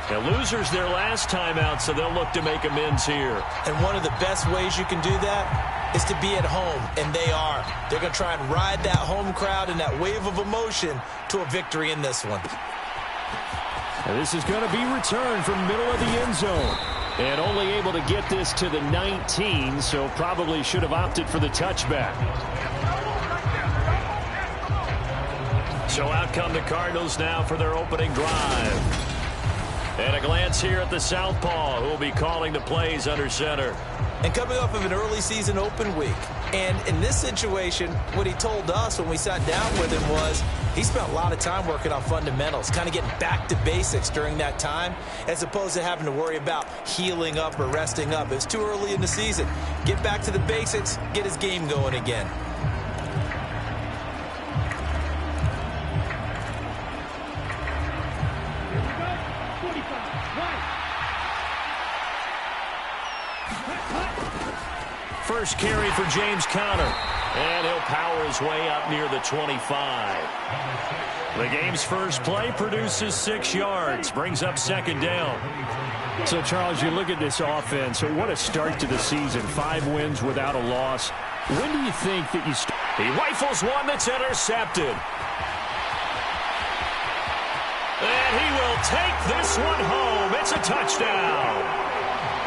And losers their last time out, so they'll look to make amends here. And one of the best ways you can do that is to be at home, and they are. They're going to try and ride that home crowd and that wave of emotion to a victory in this one. And this is going to be returned from middle of the end zone. And only able to get this to the 19, so probably should have opted for the touchback. So out come the Cardinals now for their opening drive. And a glance here at the southpaw, who will be calling the plays under center. And coming off of an early season open week. And in this situation, what he told us when we sat down with him was he spent a lot of time working on fundamentals, kind of getting back to basics during that time, as opposed to having to worry about healing up or resting up. It's too early in the season. Get back to the basics, get his game going again. First carry for James Conner. And he'll power his way up near the 25. The game's first play produces 6 yards. Brings up second down. So, Charles, you look at this offense. So what a start to the season. 5 wins without a loss. When do you think that you start? He rifles one that's intercepted. And he will take this one home. It's a touchdown.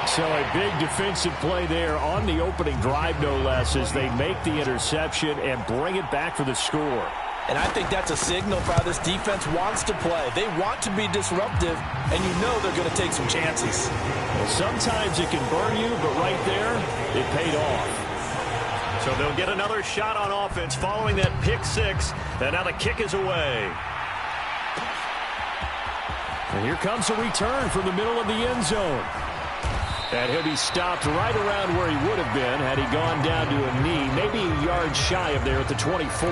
So a big defensive play there on the opening drive, no less, as they make the interception and bring it back for the score. And I think that's a signal for how this defense wants to play. They want to be disruptive, and you know they're going to take some chances. Well, sometimes it can burn you, but right there, it paid off. So they'll get another shot on offense following that pick 6, and now the kick is away. And here comes a return from the middle of the end zone. And he'll be stopped right around where he would have been had he gone down to a knee, maybe a yard shy of there at the 24.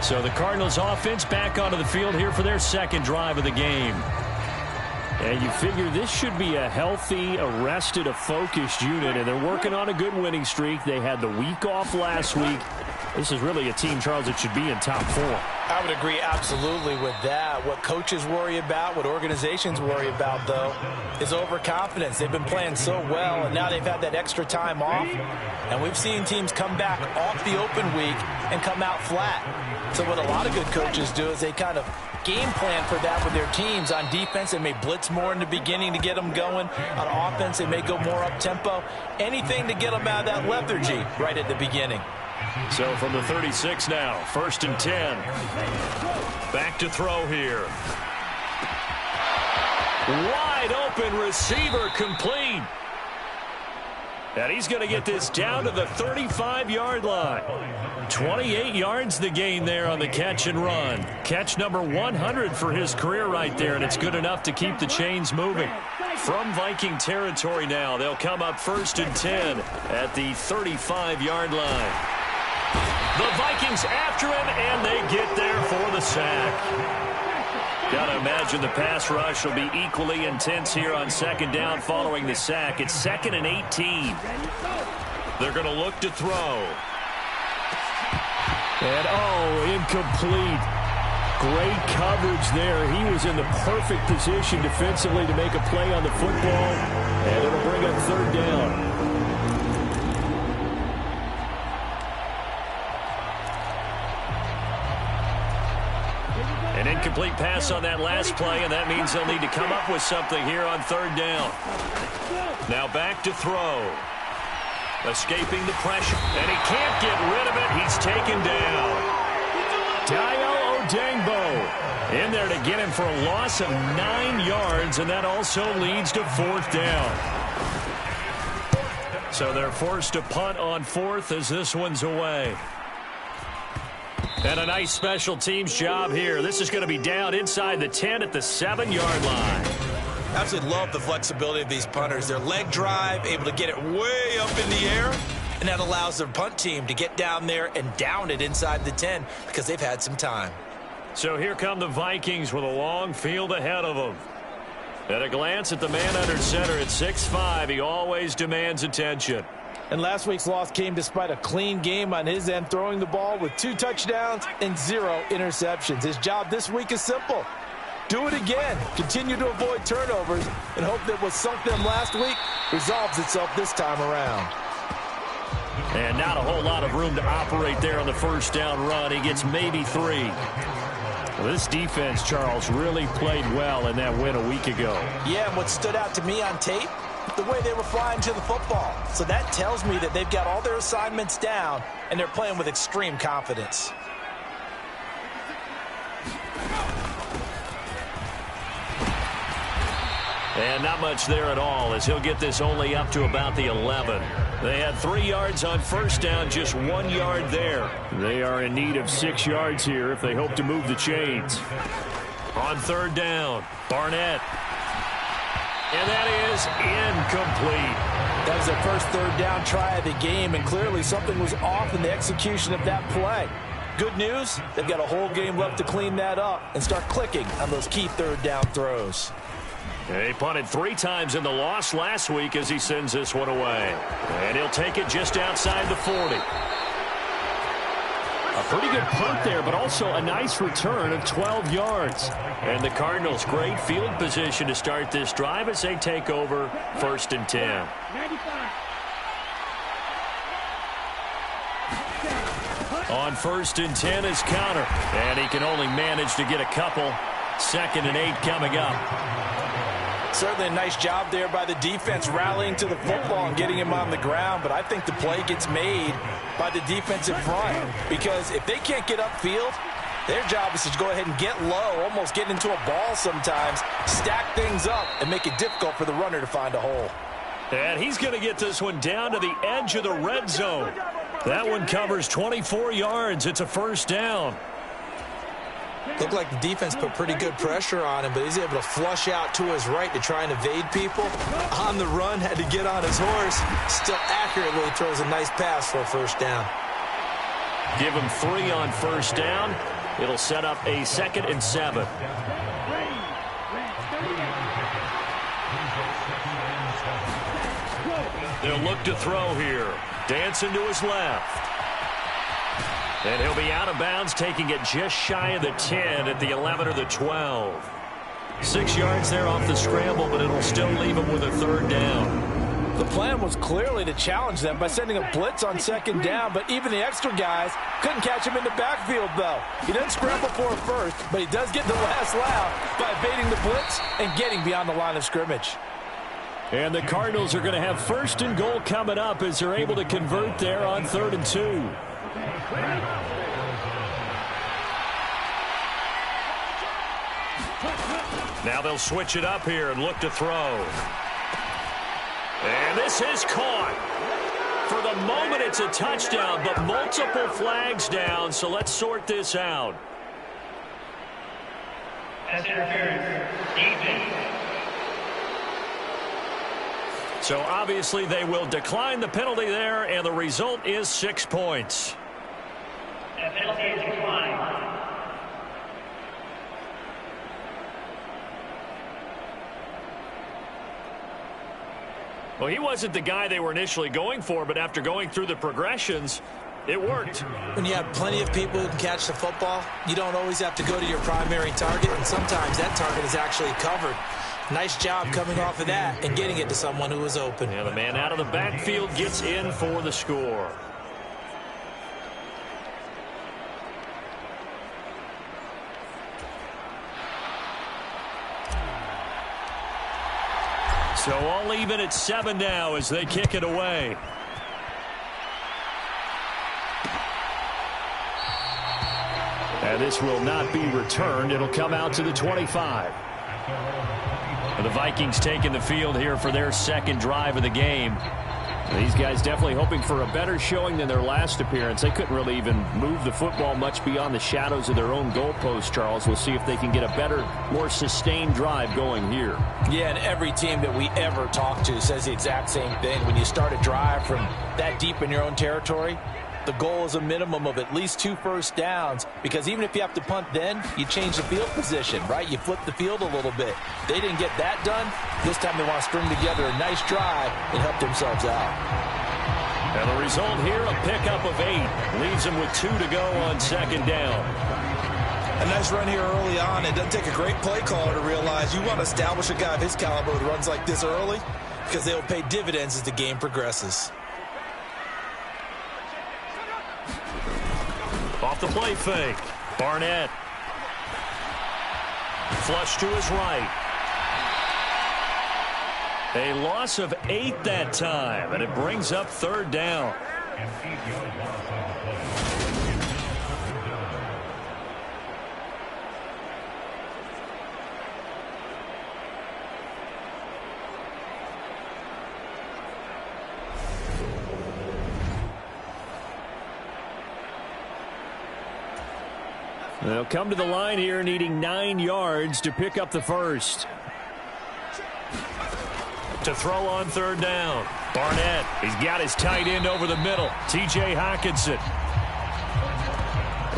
So the Cardinals offense back onto the field here for their second drive of the game. And you figure this should be a healthy, a rested, a focused unit, and they're working on a good winning streak. They had the week off last week. This is really a team, Charles, that should be in top 4. I would agree absolutely with that. What coaches worry about, what organizations worry about, though, is overconfidence. They've been playing so well, and now they've had that extra time off. And we've seen teams come back off the open week and come out flat. So what a lot of good coaches do is they kind of game plan for that with their teams. On defense, they may blitz more in the beginning to get them going. On offense, they may go more up-tempo. Anything to get them out of that lethargy right at the beginning. So from the 36 now, 1st and 10. Back to throw here. Wide open receiver complete. And he's going to get this down to the 35-yard line. 28 yards the gain there on the catch and run. Catch number 100 for his career right there, and it's good enough to keep the chains moving. From Viking territory now, they'll come up 1st and 10 at the 35-yard line. The Vikings after him, and they get there for the sack. Got to imagine the pass rush will be equally intense here on second down following the sack. It's 2nd and 18. They're going to look to throw. And, incomplete. Great coverage there. He was in the perfect position defensively to make a play on the football, and it'll bring up 3rd down. An incomplete pass on that last play, and that means they'll need to come up with something here on 3rd down. Now back to throw. Escaping the pressure, and he can't get rid of it. He's taken down. Dayo Odengbo in there to get him for a loss of 9 yards, and that also leads to 4th down. So they're forced to punt on 4th as this one's away. And a nice special teams job here. This is going to be down inside the 10 at the 7-yard line. Absolutely love the flexibility of these punters. Their leg drive, able to get it way up in the air, and that allows their punt team to get down there and down it inside the 10 because they've had some time. So here come the Vikings with a long field ahead of them. At a glance at the man under center at 6'5", he always demands attention. And last week's loss came despite a clean game on his end, throwing the ball with 2 touchdowns and 0 interceptions. His job this week is simple. Do it again. Continue to avoid turnovers and hope that what sunk them last week resolves itself this time around. And not a whole lot of room to operate there on the first down run. He gets maybe 3. Well, this defense, Charles, really played well in that win a week ago. Yeah, and what stood out to me on tape, the way they were flying to the football. So that tells me that they've got all their assignments down, and they're playing with extreme confidence. And not much there at all, as he'll get this only up to about the 11. They had 3 yards on first down, just 1 yard there. They are in need of 6 yards here if they hope to move the chains. On third down, Barnett. And that is incomplete. That was their first third down try of the game, and clearly something was off in the execution of that play. Good news, they've got a whole game left to clean that up and start clicking on those key third down throws. He punted 3 times in the loss last week as he sends this one away. And he'll take it just outside the 40. A pretty good punt there, but also a nice return of 12 yards. And the Cardinals, great field position to start this drive as they take over 1st and 10. On 1st and 10 is counter. And he can only manage to get a couple. 2nd and 8 coming up. Certainly a nice job there by the defense rallying to the football and getting him on the ground, but I think the play gets made by the defensive front, because if they can't get upfield, their job is to go ahead and get low, almost get into a ball sometimes, stack things up, and make it difficult for the runner to find a hole. And he's going to get this one down to the edge of the red zone. That one covers 24 yards. It's a first down. Looked like the defense put pretty good pressure on him, but he's able to flush out to his right to try and evade people. On the run, had to get on his horse. Still accurately throws a nice pass for a first down. Give him 3 on first down. It'll set up a 2nd and 7. They'll look to throw here. Dancing to his left. And he'll be out of bounds, taking it just shy of the 10 at the 11 or the 12. 6 yards there off the scramble, but it'll still leave him with a 3rd down. The plan was clearly to challenge them by sending a blitz on 2nd down, but even the extra guys couldn't catch him in the backfield, though. He doesn't scramble for a first, but he does get the last laugh by evading the blitz and getting beyond the line of scrimmage. And the Cardinals are going to have 1st and goal coming up as they're able to convert there on 3rd and 2. Now they'll switch it up here and look to throw. And this is caught. For the moment, it's a touchdown, but multiple flags down, so let's sort this out. Pass interference. Defense. So obviously they will decline the penalty there, and the result is 6 points. That penalty is declined. Well, he wasn't the guy they were initially going for, but after going through the progressions, it worked. When you have plenty of people who can catch the football, you don't always have to go to your primary target, and sometimes that target is actually covered. Nice job coming off of that and getting it to someone who was open. Yeah, the man out of the backfield gets in for the score. So all even at 7 now as they kick it away. And this will not be returned. It'll come out to the 25. The Vikings taking the field here for their 2nd drive of the game. These guys definitely hoping for a better showing than their last appearance. They couldn't really even move the football much beyond the shadows of their own goalpost, Charles. We'll see if they can get a better, more sustained drive going here. Yeah, and every team that we ever talk to says the exact same thing. When you start a drive from that deep in your own territory, the goal is a minimum of at least 2 first downs, because even if you have to punt then, you change the field position, right? You flip the field a little bit. They didn't get that done. This time they want to string together a nice drive and help themselves out. And the result here, a pickup of 8. Leaves them with 2 to go on 2nd down. A nice run here early on. It doesn't take a great play caller to realize you want to establish a guy of his caliber who runs like this early, because they'll pay dividends as the game progresses. Off the play fake. Barnett. Flush to his right. A loss of 8 that time, and it brings up 3rd down. They'll come to the line here needing 9 yards to pick up the first. To throw on 3rd down. Barnett, he's got his tight end over the middle. T.J. Hockenson.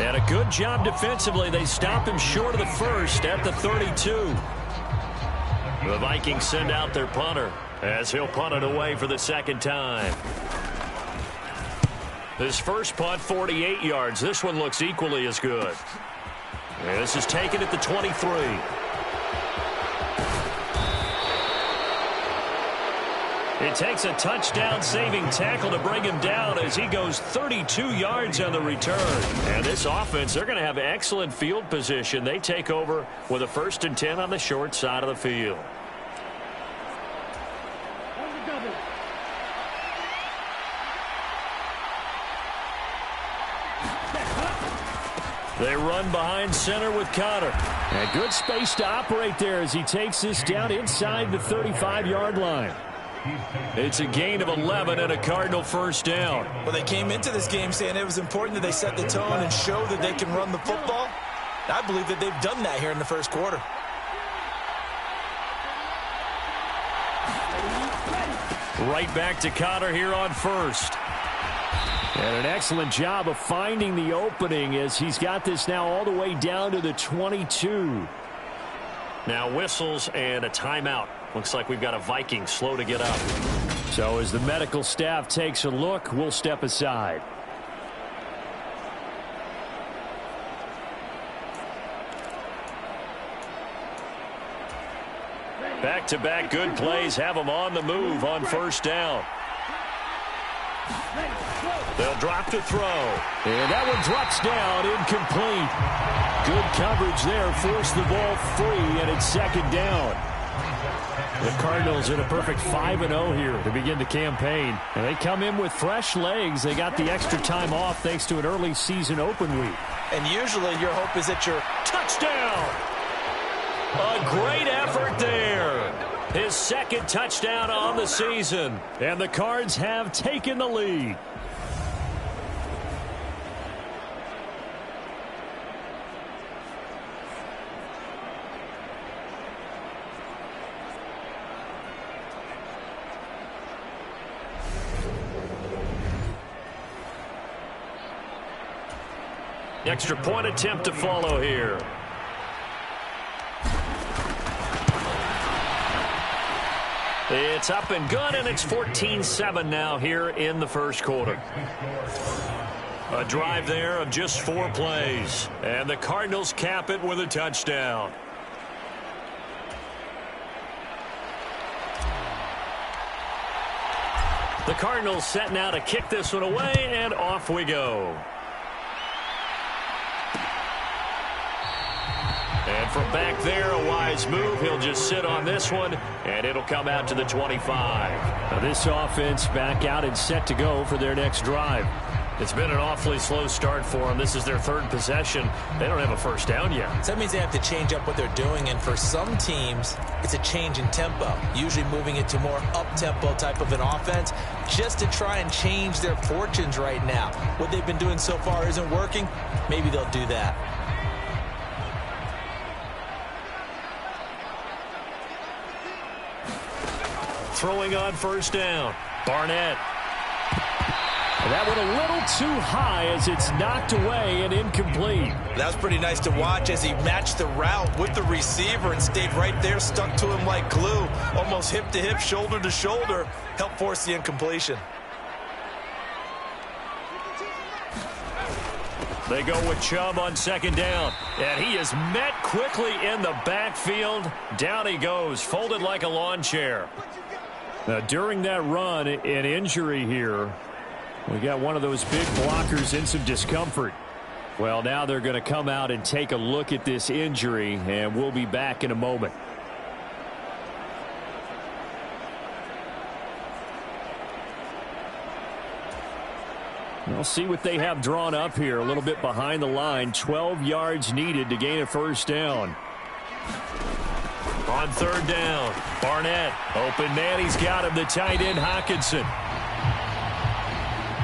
And a good job defensively. They stop him short of the first at the 32. The Vikings send out their punter as he'll punt it away for the 2nd time. His first punt, 48 yards. This one looks equally as good. And this is taken at the 23. It takes a touchdown-saving tackle to bring him down as he goes 32 yards on the return. And this offense, they're going to have excellent field position. They take over with a 1st and 10 on the short side of the field. They run behind center with Connor. And good space to operate there as he takes this down inside the 35-yard line. It's a gain of 11 and a Cardinal 1st down. Well, they came into this game saying it was important that they set the tone and show that they can run the football. I believe that they've done that here in the 1st quarter. Right back to Connor here on 1st. And an excellent job of finding the opening as he's got this now all the way down to the 22. Now whistles and a timeout. Looks like we've got a Viking slow to get up. So as the medical staff takes a look, we'll step aside. Back-to-back good plays have them on the move on 1st down. They'll drop to throw. And that one drops down, incomplete. Good coverage there, forced the ball free, and it's 2nd down. The Cardinals in a perfect 5-0 here to begin the campaign. And they come in with fresh legs. They got the extra time off thanks to an early season open week. And usually your hope is that you're... Touchdown! A great effort there. His 2nd touchdown on the season. And the Cards have taken the lead. Extra point attempt to follow here. It's up and good, and it's 14-7 now here in the 1st quarter. A drive there of just 4 plays, and the Cardinals cap it with a touchdown. The Cardinals set now to kick this one away, and off we go. And from back there, a wise move. He'll just sit on this one, and it'll come out to the 25. Now this offense back out and set to go for their next drive. It's been an awfully slow start for them. This is their 3rd possession. They don't have a 1st down yet. So that means they have to change up what they're doing, and for some teams, it's a change in tempo, usually moving it to more up-tempo type of an offense, just to try and change their fortunes right now. What they've been doing so far isn't working. Maybe they'll do that. Throwing on 1st down. Barnett. That one a little too high as it's knocked away and incomplete. That was pretty nice to watch as he matched the route with the receiver and stayed right there, stuck to him like glue, almost hip to hip, shoulder to shoulder, helped force the incompletion. They go with Chubb on second down. And he is met quickly in the backfield. Down he goes, folded like a lawn chair. Now, during that run, an injury here. We got one of those big blockers in some discomfort. Well, now they're going to come out and take a look at this injury, and we'll be back in a moment. We'll see what they have drawn up here. A little bit behind the line. 12 yards needed to gain a first down. On third down, Barnett. Open man, he's got him, the tight end, Hockenson.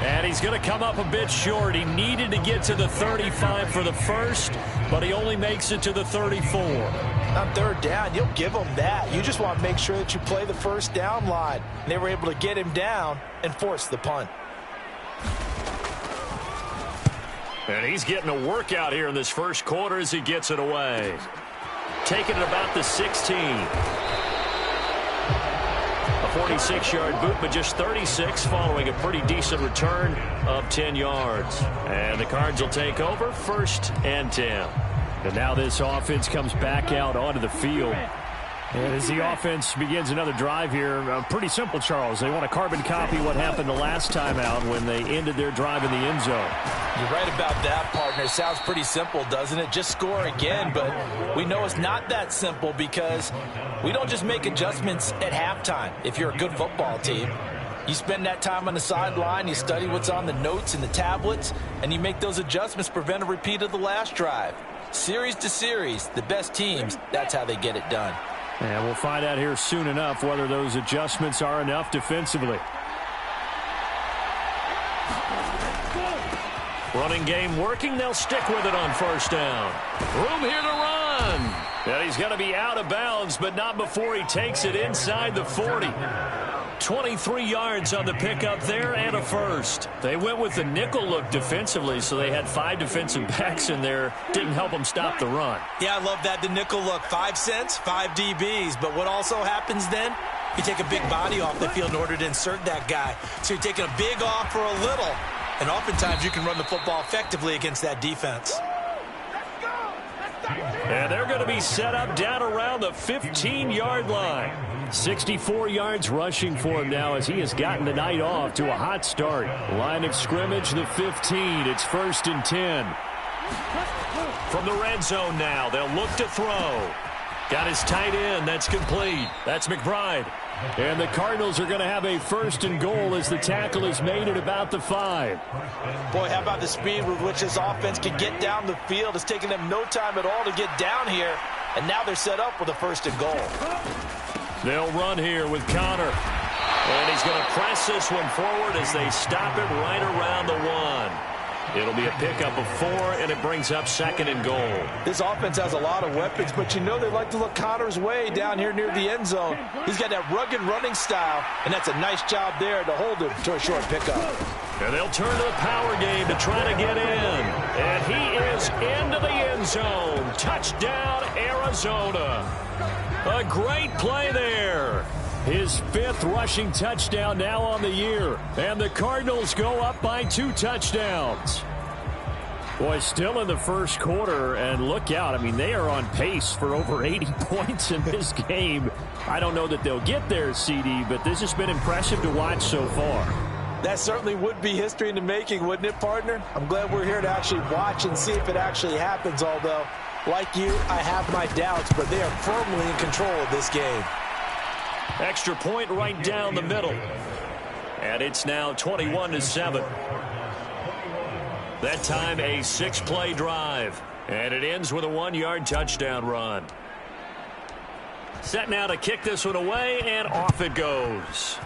And he's going to come up a bit short. He needed to get to the 35 for the first, but he only makes it to the 34. On third down, you'll give him that. You just want to make sure that you play the first down line. And they were able to get him down and force the punt. And he's getting a workout here in this first quarter as he gets it away. Taking it about the 16. A 46-yard boot, but just 36 following a pretty decent return of 10 yards. And the Cards will take over, 1st and 10. And now this offense comes back out onto the field. And as the offense begins another drive here, pretty simple, Charles. They want to carbon copy what happened the last time out when they ended their drive in the end zone. You're right about that, partner. Sounds pretty simple, doesn't it? Just score again, but we know it's not that simple because we don't just make adjustments at halftime. If you're a good football team, you spend that time on the sideline, you study what's on the notes and the tablets, and you make those adjustments to prevent a repeat of the last drive. Series to series, the best teams, that's how they get it done. And we'll find out here soon enough whether those adjustments are enough defensively. Running game working. They'll stick with it on first down. Room here to run. And he's going to be out of bounds, but not before he takes it inside the 40. 23 yards on the pickup there and a first. They went with the nickel look defensively, so they had 5 defensive backs in there. Didn't help them stop the run. Yeah, I love that, the nickel look. 5 cents, 5 DBs. But what also happens then? You take a big body off the field in order to insert that guy. So you're taking a big off for a little. And oftentimes you can run the football effectively against that defense. And they're going to be set up down around the 15-yard line. 64 yards rushing for him now as he has gotten the night off to a hot start. Line of scrimmage, the 15. It's 1st and 10. From the red zone now, they'll look to throw. Got his tight end. That's complete. That's McBride. And the Cardinals are going to have a 1st and goal as the tackle is made at about the 5. Boy, how about the speed with which this offense can get down the field? It's taken them no time at all to get down here. And now they're set up with a 1st and goal. They'll run here with Connor. And he's going to press this one forward as they stop it right around the 1. It'll be a pickup of 4, and it brings up 2nd and goal. This offense has a lot of weapons, but you know they like to look Connor's way down here near the end zone. He's got that rugged running style, and that's a nice job there to hold him to a short pickup. And they'll turn to the power game to try to get in. And he is into the end zone. Touchdown, Arizona. A great play there. His 5th rushing touchdown now on the year. And the Cardinals go up by 2 touchdowns. Boy, still in the first quarter, and look out. I mean, they are on pace for over 80 points in this game. I don't know that they'll get there, CD, but this has been impressive to watch so far. That certainly would be history in the making, wouldn't it, partner? I'm glad we're here to actually watch and see if it actually happens, although, like you, I have my doubts, but they are firmly in control of this game. Extra point right down the middle. And it's now 21-7. That time a 6-play drive. And it ends with a 1-yard touchdown run. Set now to kick this one away, and off it goes.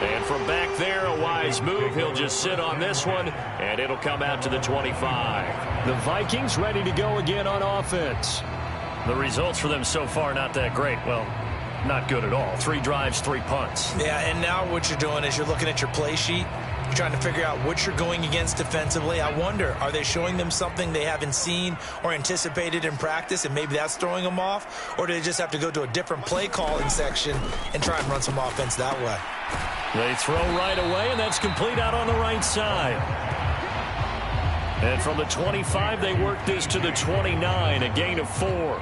And from back there, a wise move. He'll just sit on this one, and it'll come out to the 25. The Vikings ready to go again on offense. The results for them so far not that great. Well, not good at all. 3 drives, 3 punts. Yeah, and now what you're doing is you're looking at your play sheet, You're trying to figure out what you're going against defensively. I wonder, are they showing them something they haven't seen or anticipated in practice, and maybe that's throwing them off? Or do they just have to go to a different play calling section and try and run some offense that way? They throw right away, and that's complete out on the right side. And from the 25, they work this to the 29, a gain of 4.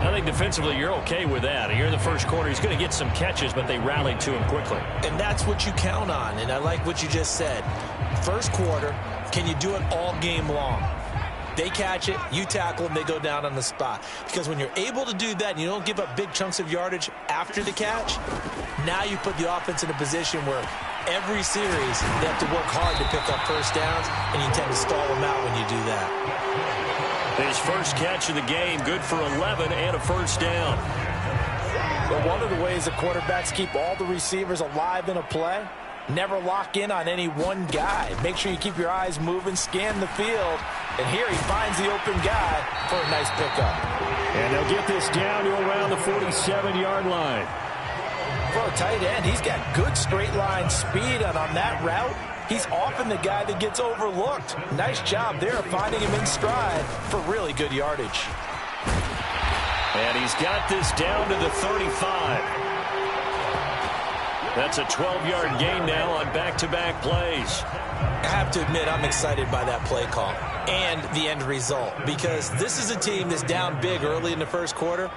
I think defensively you're okay with that. Here in the first quarter, he's going to get some catches, but they rallied to him quickly. And that's what you count on, and I like what you just said. First quarter, can you do it all game long? They catch it, you tackle them, they go down on the spot. Because when you're able to do that and you don't give up big chunks of yardage after the catch, now you put the offense in a position where every series they have to work hard to pick up first downs, and you tend to stall them out when you do that. His first catch of the game, good for 11 and a first down. But one of the ways the quarterbacks keep all the receivers alive in a play, never lock in on any one guy. Make sure you keep your eyes moving, scan the field, and here he finds the open guy for a nice pickup. And they'll get this down to around the 47-yard line. For a tight end, he's got good straight line speed, and on that route, he's often the guy that gets overlooked. Nice job there of finding him in stride for really good yardage. And he's got this down to the 35. That's a 12-yard gain now on back-to-back plays. I have to admit, I'm excited by that play call and the end result, because this is a team that's down big early in the first quarter,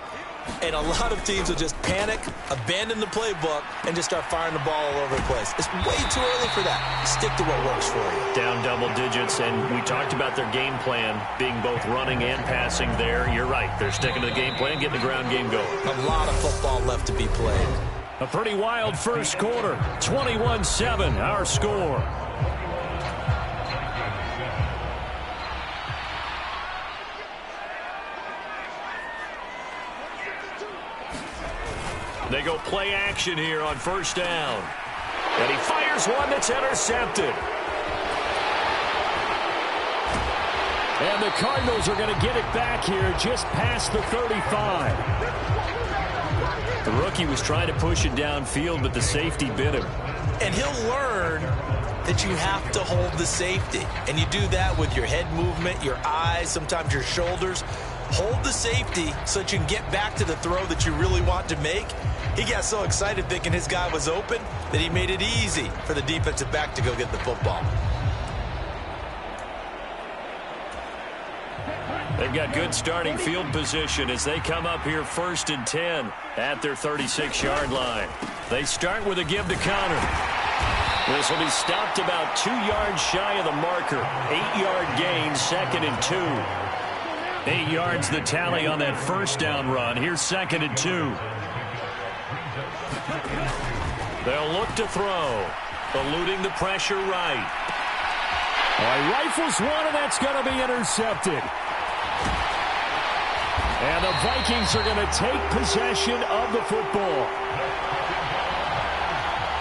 and a lot of teams will just panic, abandon the playbook, and just start firing the ball all over the place. It's way too early for that. Stick to what works for you. Down double digits, and we talked about their game plan being both running and passing there. You're right. They're sticking to the game plan, getting the ground game going. A lot of football left to be played. A pretty wild first quarter. 21-7, our score. They go play action here on first down. And he fires one that's intercepted. And the Cardinals are going to get it back here just past the 35. The rookie was trying to push it downfield, but the safety bit him. And he'll learn that you have to hold the safety. And you do that with your head movement, your eyes, sometimes your shoulders. Hold the safety so that you can get back to the throw that you really want to make. He got so excited thinking his guy was open that he made it easy for the defensive back to go get the football. They've got good starting field position as they come up here 1st and 10 at their 36-yard line. They start with a give to Connor. This will be stopped about 2 yards shy of the marker. 8-yard gain, 2nd and 2. 8 yards the tally on that first down run. Here's 2nd and 2. They'll look to throw. Eluding the pressure right. He rifles one, and that's going to be intercepted. And the Vikings are going to take possession of the football.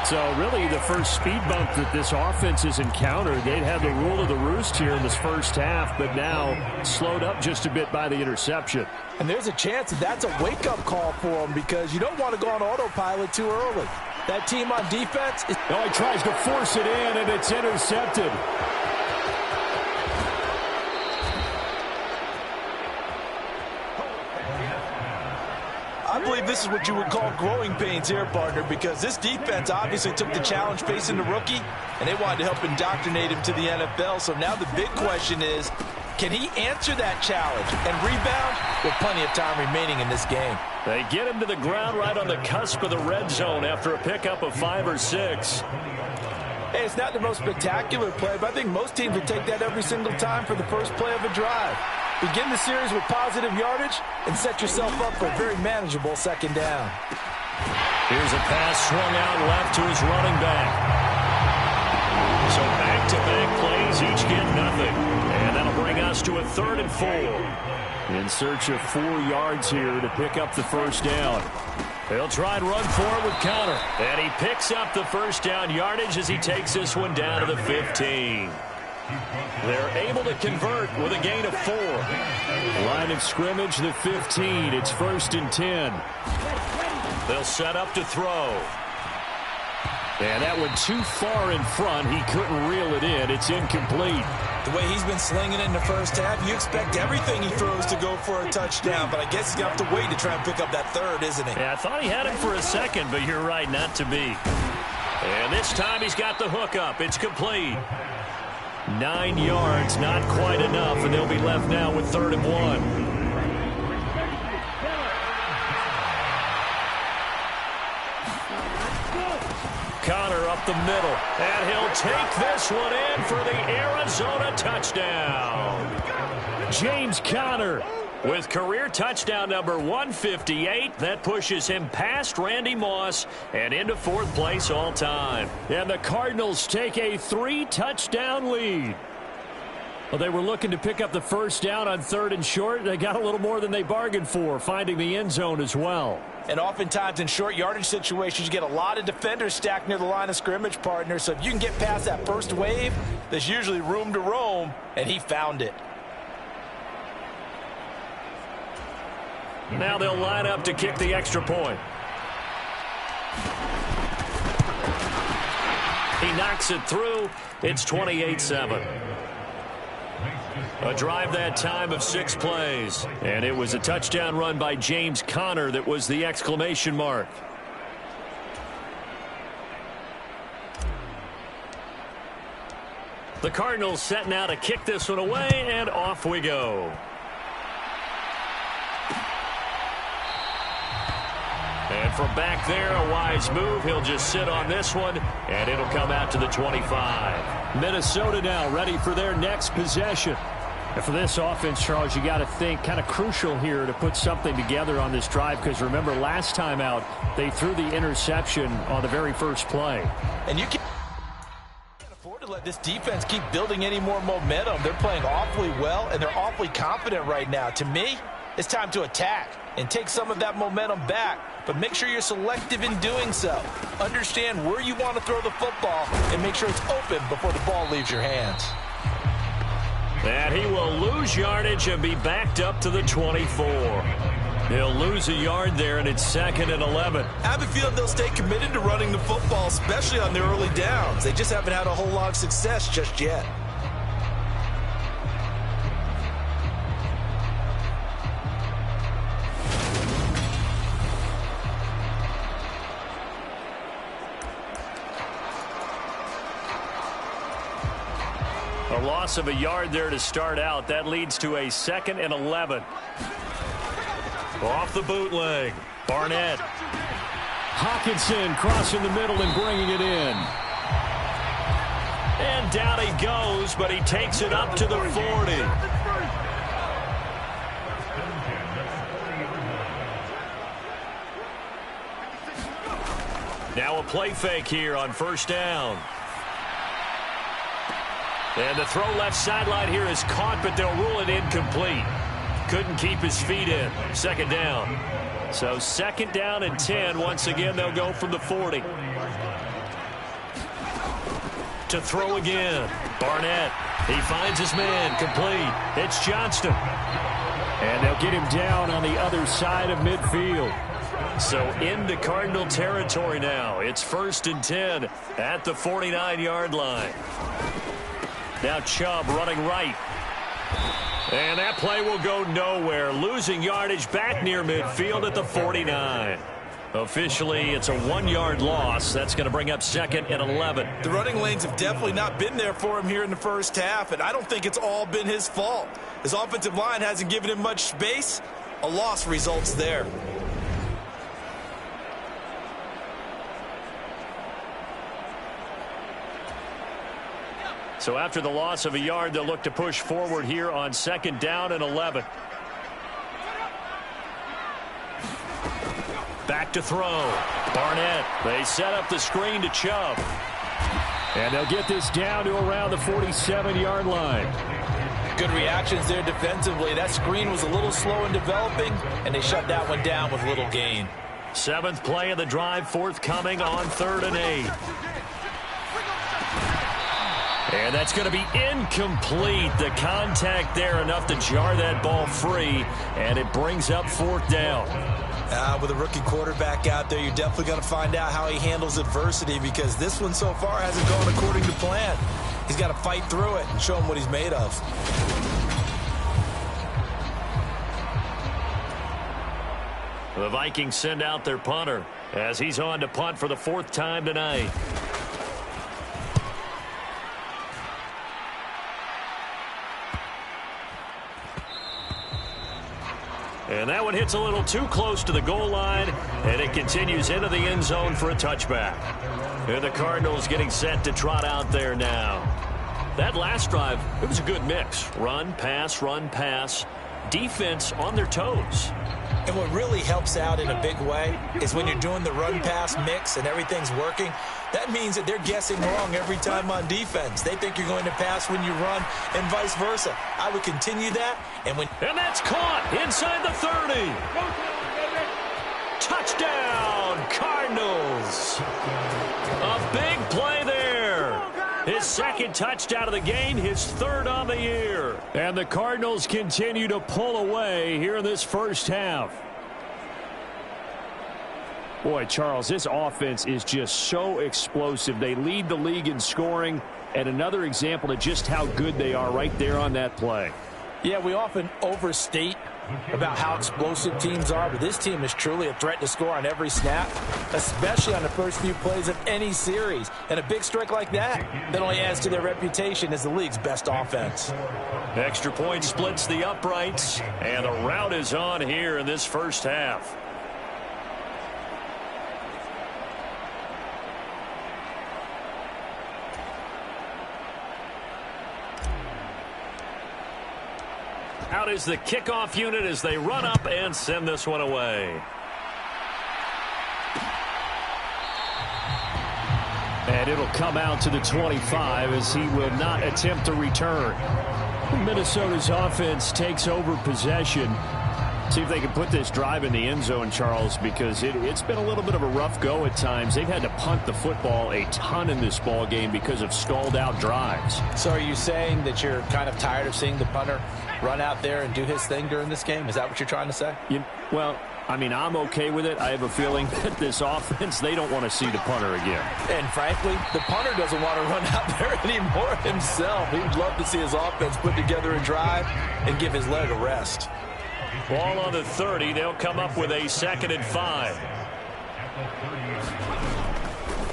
So really the first speed bump that this offense has encountered, they'd had the rule of the roost here in this first half, but now slowed up just a bit by the interception. And there's a chance that that's a wake-up call for them, because you don't want to go on autopilot too early. That team on defense is... Oh, he tries to force it in, and it's intercepted. I believe this is what you would call growing pains here, partner, because this defense obviously took the challenge facing the rookie, and they wanted to help indoctrinate him to the NFL. So now the big question is, can he answer that challenge and rebound with plenty of time remaining in this game? They get him to the ground right on the cusp of the red zone after a pickup of 5 or 6. Hey, it's not the most spectacular play, but I think most teams will take that every single time for the first play of a drive. Begin the series with positive yardage and set yourself up for a very manageable second down. Here's a pass swung out left to his running back. So back-to-back plays, each get nothing. And that'll bring us to a 3rd and 4. In search of 4 yards here to pick up the first down. They'll try and run for it with Connor. And he picks up the first down yardage as he takes this one down to the 15. They're able to convert with a gain of 4. Line of scrimmage, the 15. It's 1st and 10. They'll set up to throw. And that one too far in front. He couldn't reel it in. It's incomplete. The way he's been slinging it in the first half, you expect everything he throws to go for a touchdown, but I guess he's going to have to wait to try and pick up that third, isn't he? Yeah, I thought he had him for a second, but you're right, not to be. And this time he's got the hook up. It's complete. 9 yards, not quite enough, and they'll be left now with 3rd and 1. Connor up the middle, and he'll take this one in for the Arizona touchdown. James Conner with career touchdown number 158. That pushes him past Randy Moss and into 4th place all time. And the Cardinals take a 3-touchdown lead. Well, they were looking to pick up the first down on 3rd and short. They got a little more than they bargained for, finding the end zone as well. And oftentimes in short yardage situations, you get a lot of defenders stacked near the line of scrimmage, partner. So if you can get past that first wave, there's usually room to roam, and he found it. Now they'll line up to kick the extra point. He knocks it through. It's 28-7. A drive that time of 6 plays. And it was a touchdown run by James Conner that was the exclamation mark. The Cardinals set now to kick this one away, and off we go. And from back there, a wise move. He'll just sit on this one, and it'll come out to the 25. Minnesota now ready for their next possession. And for this offense, Charles, you got to think kind of crucial here to put something together on this drive, because remember last time out, they threw the interception on the very first play. And you can't afford to let this defense keep building any more momentum. They're playing awfully well, and they're awfully confident right now. To me, it's time to attack and take some of that momentum back, but make sure you're selective in doing so. Understand where you want to throw the football and make sure it's open before the ball leaves your hands. And he will lose yardage and be backed up to the 24. He'll lose a yard there, and it's 2nd and 11. I have a feeling they'll stay committed to running the football, especially on their early downs. They just haven't had a whole lot of success just yet. A loss of a yard there to start out. That leads to a 2nd and 11. Off the bootleg. Barnett. Hawkinson crossing the middle and bringing it in. And down he goes, but he takes it up to the 40. Now a play fake here on 1st down. And the throw left sideline here is caught, but they'll rule it incomplete. Couldn't keep his feet in. 2nd down. So 2nd down and 10. Once again, they'll go from the 40. To throw again. Barnett. He finds his man. Complete. It's Johnston. And they'll get him down on the other side of midfield. So into Cardinal territory now. It's 1st and 10 at the 49-yard line. Now Chubb running right. And that play will go nowhere. Losing yardage back near midfield at the 49. Officially, it's a 1-yard loss. That's going to bring up 2nd and 11. The running lanes have definitely not been there for him here in the first half, and I don't think it's all been his fault. His offensive line hasn't given him much space. A loss results there. So after the loss of a yard, they'll look to push forward here on 2nd down and 11. Back to throw. Barnett. They set up the screen to Chubb. And they'll get this down to around the 47-yard line. Good reactions there defensively. That screen was a little slow in developing, and they shut that one down with little gain. 7th play of the drive forthcoming on 3rd and 8. And that's going to be incomplete. The contact there enough to jar that ball free, and it brings up 4th down. With a rookie quarterback out there, you're definitely going to find out how he handles adversity, because this one so far hasn't gone according to plan. He's got to fight through it and show him what he's made of. The Vikings send out their punter as he's on to punt for the 4th time tonight. And that one hits a little too close to the goal line, and it continues into the end zone for a touchback. And the Cardinals getting set to trot out there now. That last drive, it was a good mix. Run, pass, defense on their toes. And what really helps out in a big way is when you're doing the run-pass mix and everything's working, that means that they're guessing wrong every time on defense. They think you're going to pass when you run and vice versa. I would continue that. And that's caught inside the 30. Touchdown, Cardinals. A big play there. His 2nd touchdown of the game, his 3rd on the year. And the Cardinals continue to pull away here in this first half. Boy, Charles, this offense is just so explosive. They lead the league in scoring, and another example of just how good they are right there on that play. Yeah, we often overstate about how explosive teams are, but this team is truly a threat to score on every snap, especially on the first few plays of any series. And a big strike like that only adds to their reputation as the league's best offense. Extra point splits the uprights, and the route is on here in this first half. Out is the kickoff unit as they run up and send this one away. And it'll come out to the 25 as he will not attempt to return. Minnesota's offense takes over possession. See if they can put this drive in the end zone, Charles, because it's been a little bit of a rough go at times. They've had to punt the football a ton in this ball game because of stalled out drives. So are you saying that you're kind of tired of seeing the punter run out there and do his thing during this game? Is that what you're trying to say? Well, I mean, I'm okay with it. I have a feeling that this offense, they don't want to see the punter again. And frankly, the punter doesn't want to run out there anymore himself. He would love to see his offense put together a drive and give his leg a rest. Ball on the 30. They'll come up with a 2nd and 5.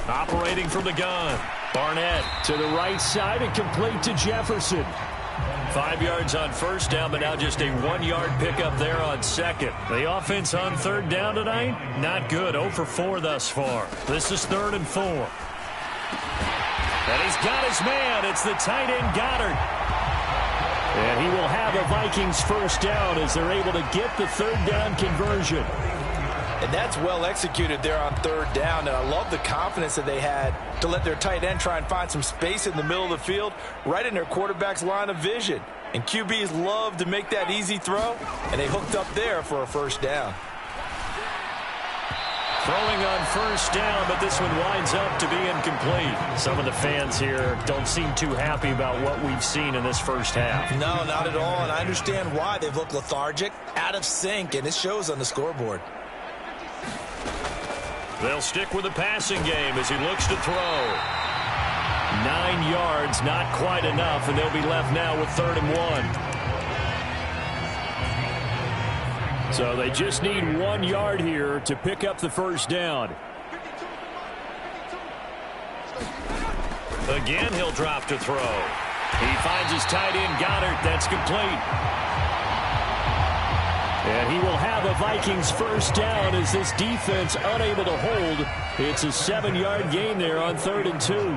Operating from the gun. Barnett to the right side and complete to Jefferson. 5 yards on first down, but now just a 1-yard pickup there on 2nd. The offense on 3rd down tonight, not good. 0 for 4 thus far. This is 3rd and 4. And he's got his man. It's the tight end Goddard. And he will have a Vikings first down as they're able to get the 3rd down conversion. And that's well executed there on 3rd down. And I love the confidence that they had to let their tight end try and find some space in the middle of the field, right in their quarterback's line of vision. And QBs love to make that easy throw, and they hooked up there for a first down. Throwing on first down, but this one winds up to be incomplete. Some of the fans here don't seem too happy about what we've seen in this first half. No, not at all, and I understand why. They've looked lethargic, out of sync, and it shows on the scoreboard. They'll stick with the passing game as he looks to throw. 9 yards, not quite enough, and they'll be left now with 3rd and 1. So they just need 1 yard here to pick up the first down. Again, he'll drop to throw. He finds his tight end, Goddard. That's complete. And he will have a Vikings first down as this defense unable to hold. It's a 7-yard gain there on 3rd and 2.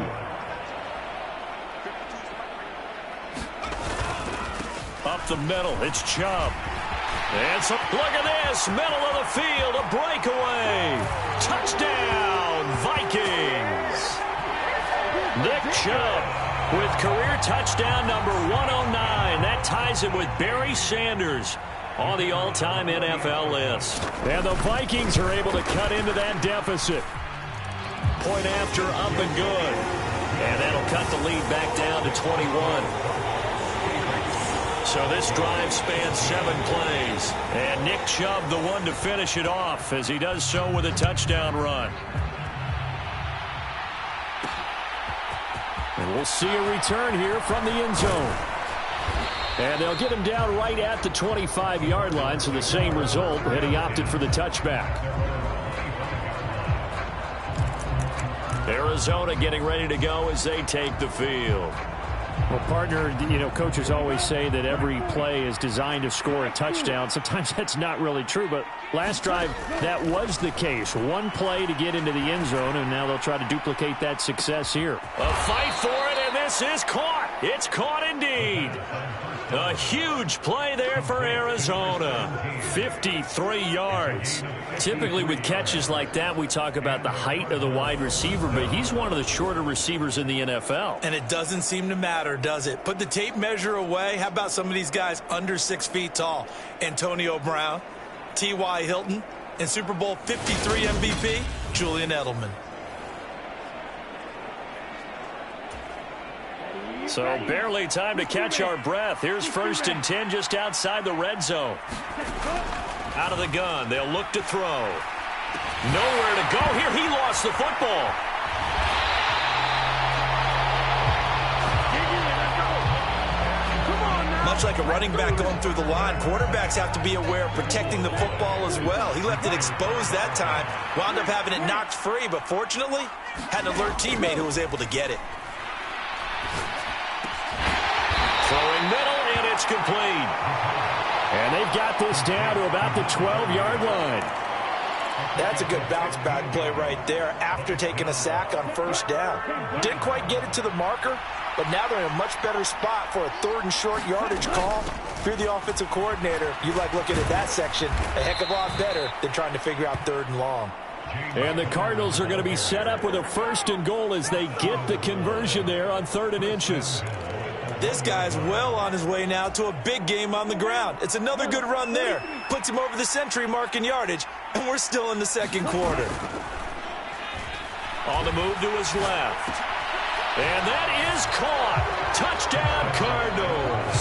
Up the middle, it's Chubb. And so, look at this, middle of the field, a breakaway. Touchdown, Vikings. Nick Chubb with career touchdown number 109. That ties him with Barry Sanders on the all-time NFL list. And the Vikings are able to cut into that deficit. Point after, up and good. And that'll cut the lead back down to 21. So this drive spans 7 plays. And Nick Chubb, the one to finish it off, as he does so with a touchdown run. And we'll see a return here from the end zone. And they'll get him down right at the 25-yard line, so the same result, and he opted for the touchback. Arizona getting ready to go as they take the field. Well, partner, you know, coaches always say that every play is designed to score a touchdown. Sometimes that's not really true, but last drive, that was the case. One play to get into the end zone, and now they'll try to duplicate that success here. A fight for it, and this is caught. It's caught indeed. A huge play there for Arizona. 53 yards. Typically with catches like that, we talk about the height of the wide receiver, but he's one of the shorter receivers in the NFL. And it doesn't seem to matter, does it? Put the tape measure away. How about some of these guys under 6 feet tall? Antonio Brown, T.Y. Hilton, and Super Bowl 53 MVP, Julian Edelman. So barely time to catch our breath. Here's 1st and 10 just outside the red zone. Out of the gun, they'll look to throw. Nowhere to go here. He lost the football. Much like a running back going through the line, quarterbacks have to be aware of protecting the football as well. He left it exposed that time, wound up having it knocked free, but fortunately, had an alert teammate who was able to get it. Throwing middle, and it's complete. And they've got this down to about the 12-yard line. That's a good bounce-back play right there after taking a sack on 1st down. Didn't quite get it to the marker, but now they're in a much better spot for a 3rd and short yardage call. If you're the offensive coordinator, you like looking at that section a heck of a lot better than trying to figure out 3rd and long. And the Cardinals are going to be set up with a 1st and goal as they get the conversion there on 3rd and inches. This guy's well on his way now to a big game on the ground. It's another good run there. Puts him over the century mark in yardage, and we're still in the 2nd quarter. On the move to his left. And that is caught. Touchdown, Cardinals.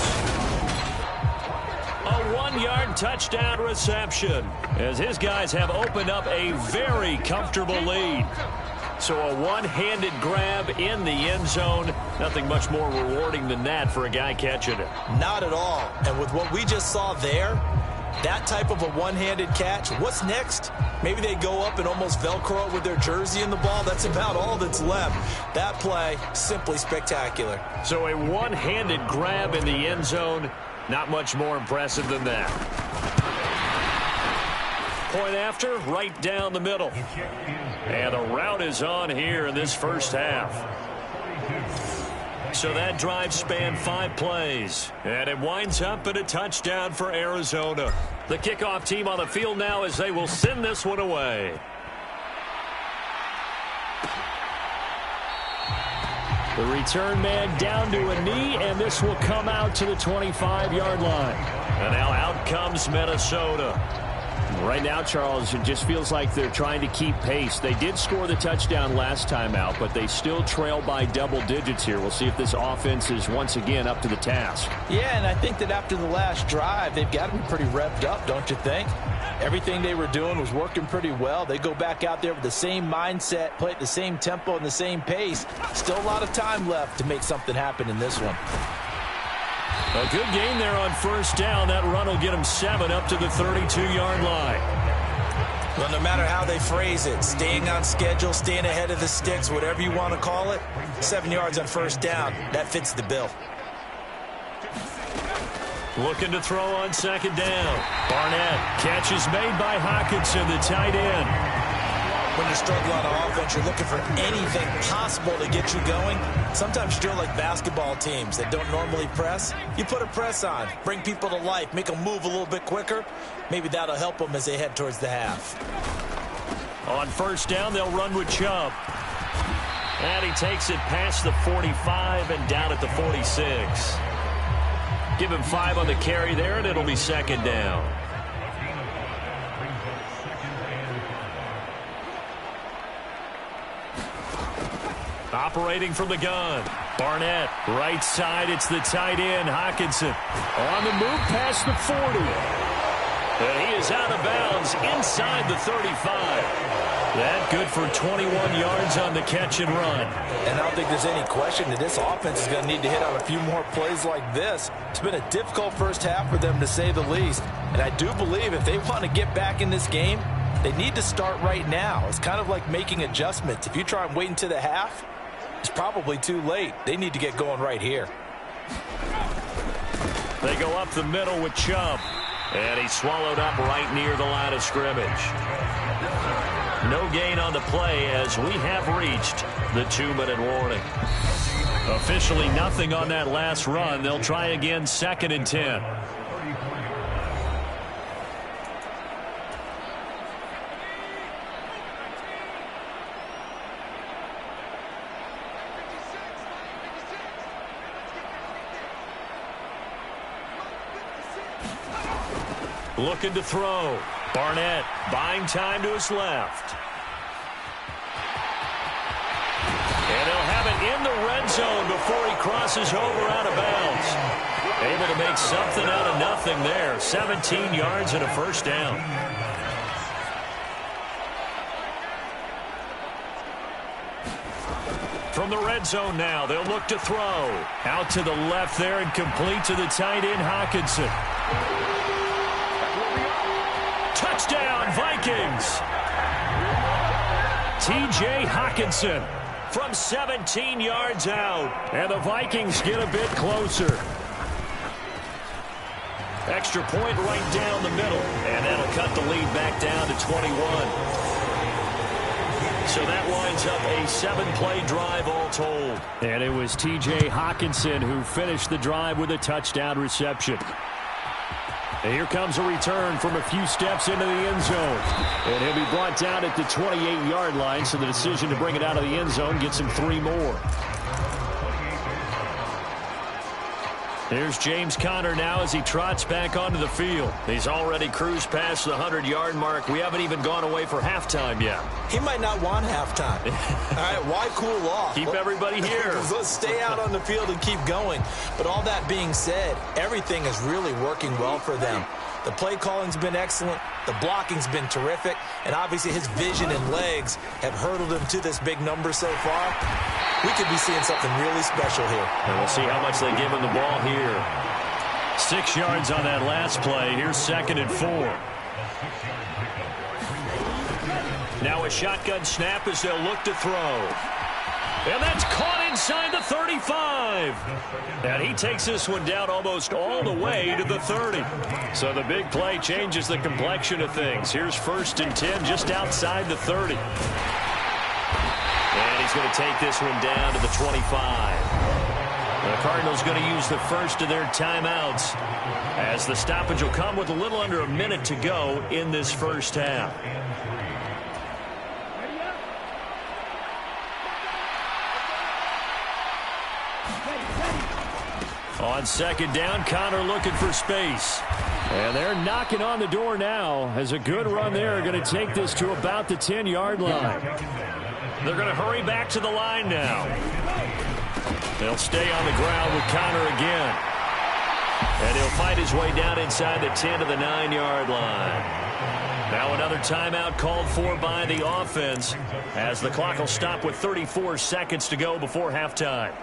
A 1-yard touchdown reception as his guys have opened up a very comfortable lead. So a one-handed grab in the end zone. Nothing much more rewarding than that for a guy catching it. Not at all. And with what we just saw there, that type of a one-handed catch, what's next? Maybe they go up and almost Velcro with their jersey in the ball. That's about all that's left. That play, simply spectacular. So a one-handed grab in the end zone. Not much more impressive than that. Point after, right down the middle. And the route is on here in this 1st half. So that drive spanned 5 plays. And it winds up at a touchdown for Arizona. The kickoff team on the field now as they will send this one away. The return man down to a knee, and this will come out to the 25-yard line. And now out comes Minnesota. Right now, Charles, it just feels like they're trying to keep pace. They did score the touchdown last time out, but they still trail by double digits here. We'll see if this offense is once again up to the task. Yeah, and I think that after the last drive, they've got to be pretty revved up, don't you think? Everything they were doing was working pretty well. They go back out there with the same mindset, play at the same tempo and the same pace. Still a lot of time left to make something happen in this one. A good game there on 1st down. That run will get them 7 up to the 32-yard line. Well, no matter how they phrase it, staying on schedule, staying ahead of the sticks, whatever you want to call it, 7 yards on 1st down, that fits the bill. Looking to throw on 2nd down. Barnett. Catch is made by Hockenson, the tight end. When you're struggling on offense, you're looking for anything possible to get you going. Sometimes you're like basketball teams that don't normally press. You put a press on, bring people to life, make them move a little bit quicker. Maybe that'll help them as they head towards the half. On 1st down, they'll run with Chubb. And he takes it past the 45 and down at the 46. Give him 5 on the carry there, and it'll be 2nd down. Operating from the gun. Barnett, right side, it's the tight end, Hockenson. On the move past the 40. And he is out of bounds inside the 35. That good for 21 yards on the catch and run. And I don't think there's any question that this offense is going to need to hit on a few more plays like this. It's been a difficult first half for them, to say the least. And I do believe if they want to get back in this game, they need to start right now. It's kind of like making adjustments. If you try and wait until the half, it's probably too late. They need to get going right here. They go up the middle with Chubb. And he's swallowed up right near the line of scrimmage. No gain on the play as we have reached the 2-minute warning. Officially nothing on that last run. They'll try again, 2nd and 10. Looking to throw. Barnett buying time to his left. And he'll have it in the red zone before he crosses over out of bounds. Able to make something out of nothing there. 17 yards and a first down. From the red zone now, they'll look to throw. Out to the left there and complete to the tight end, Hockenson. Touchdown, Vikings. T.J. Hockenson from 17 yards out. And the Vikings get a bit closer. Extra point right down the middle. And that'll cut the lead back down to 21. So that winds up a 7-play drive all told. And it was T.J. Hockenson who finished the drive with a touchdown reception. And here comes a return from a few steps into the end zone. And he'll be brought down at the 28-yard line, so the decision to bring it out of the end zone gets him 3 more. There's James Conner now as he trots back onto the field. He's already cruised past the 100-yard mark. We haven't even gone away for halftime yet. He might not want halftime. All right, why cool off? Keep everybody here. Let's stay out on the field and keep going. But all that being said, everything is really working well for them. The play calling's been excellent. The blocking's been terrific. And obviously his vision and legs have hurdled him to this big number so far. We could be seeing something really special here. And we'll see how much they give him the ball here. 6 yards on that last play. Here's 2nd and 4. Now a shotgun snap as they'll look to throw. And that's caught inside the 35. And he takes this one down almost all the way to the 30. So the big play changes the complexion of things. Here's 1st and 10 just outside the 30. And he's going to take this one down to the 25. The Cardinals going to use the first of their timeouts as the stoppage will come with a little under a minute to go in this first half. On 2nd down, Conner looking for space. And they're knocking on the door now as a good run there going to take this to about the 10-yard line. They're going to hurry back to the line now. They'll stay on the ground with Conner again. And he'll fight his way down inside the 10 to the 9-yard line. Now another timeout called for by the offense as the clock will stop with 34 seconds to go before halftime.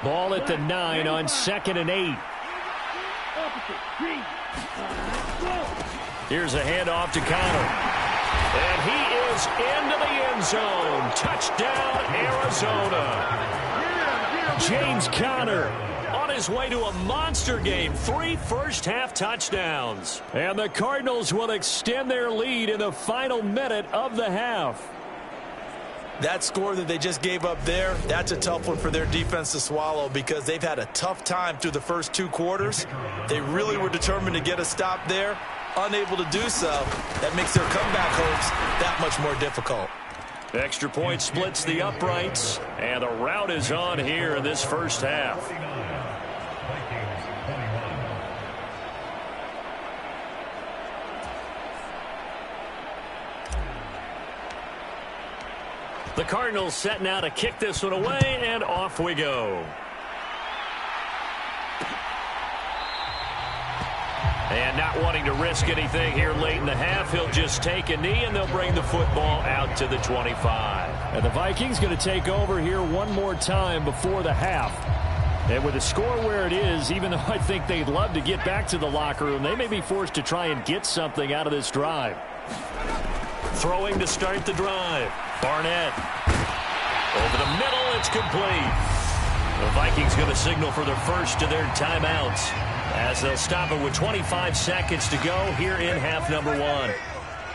Ball at the 9 on 2nd and 8. Here's a handoff to Conner. And he is into the end zone. Touchdown, Arizona. James Conner on his way to a monster game. 3 first-half touchdowns. And the Cardinals will extend their lead in the final minute of the half. That score that they just gave up there, that's a tough one for their defense to swallow because they've had a tough time through the first 2 quarters. They really were determined to get a stop there, unable to do so. That makes their comeback hopes that much more difficult. Extra point splits the uprights, and the rout is on here in this first half. The Cardinals setting out to kick this one away, and off we go. And not wanting to risk anything here late in the half, he'll just take a knee, and they'll bring the football out to the 25. And the Vikings going to take over here one more time before the half. And with the score where it is, even though I think they'd love to get back to the locker room, they may be forced to try and get something out of this drive. Throwing to start the drive. Barnett. Over the middle, it's complete. The Vikings going to signal for the first of their timeouts as they'll stop it with 25 seconds to go here in half number 1.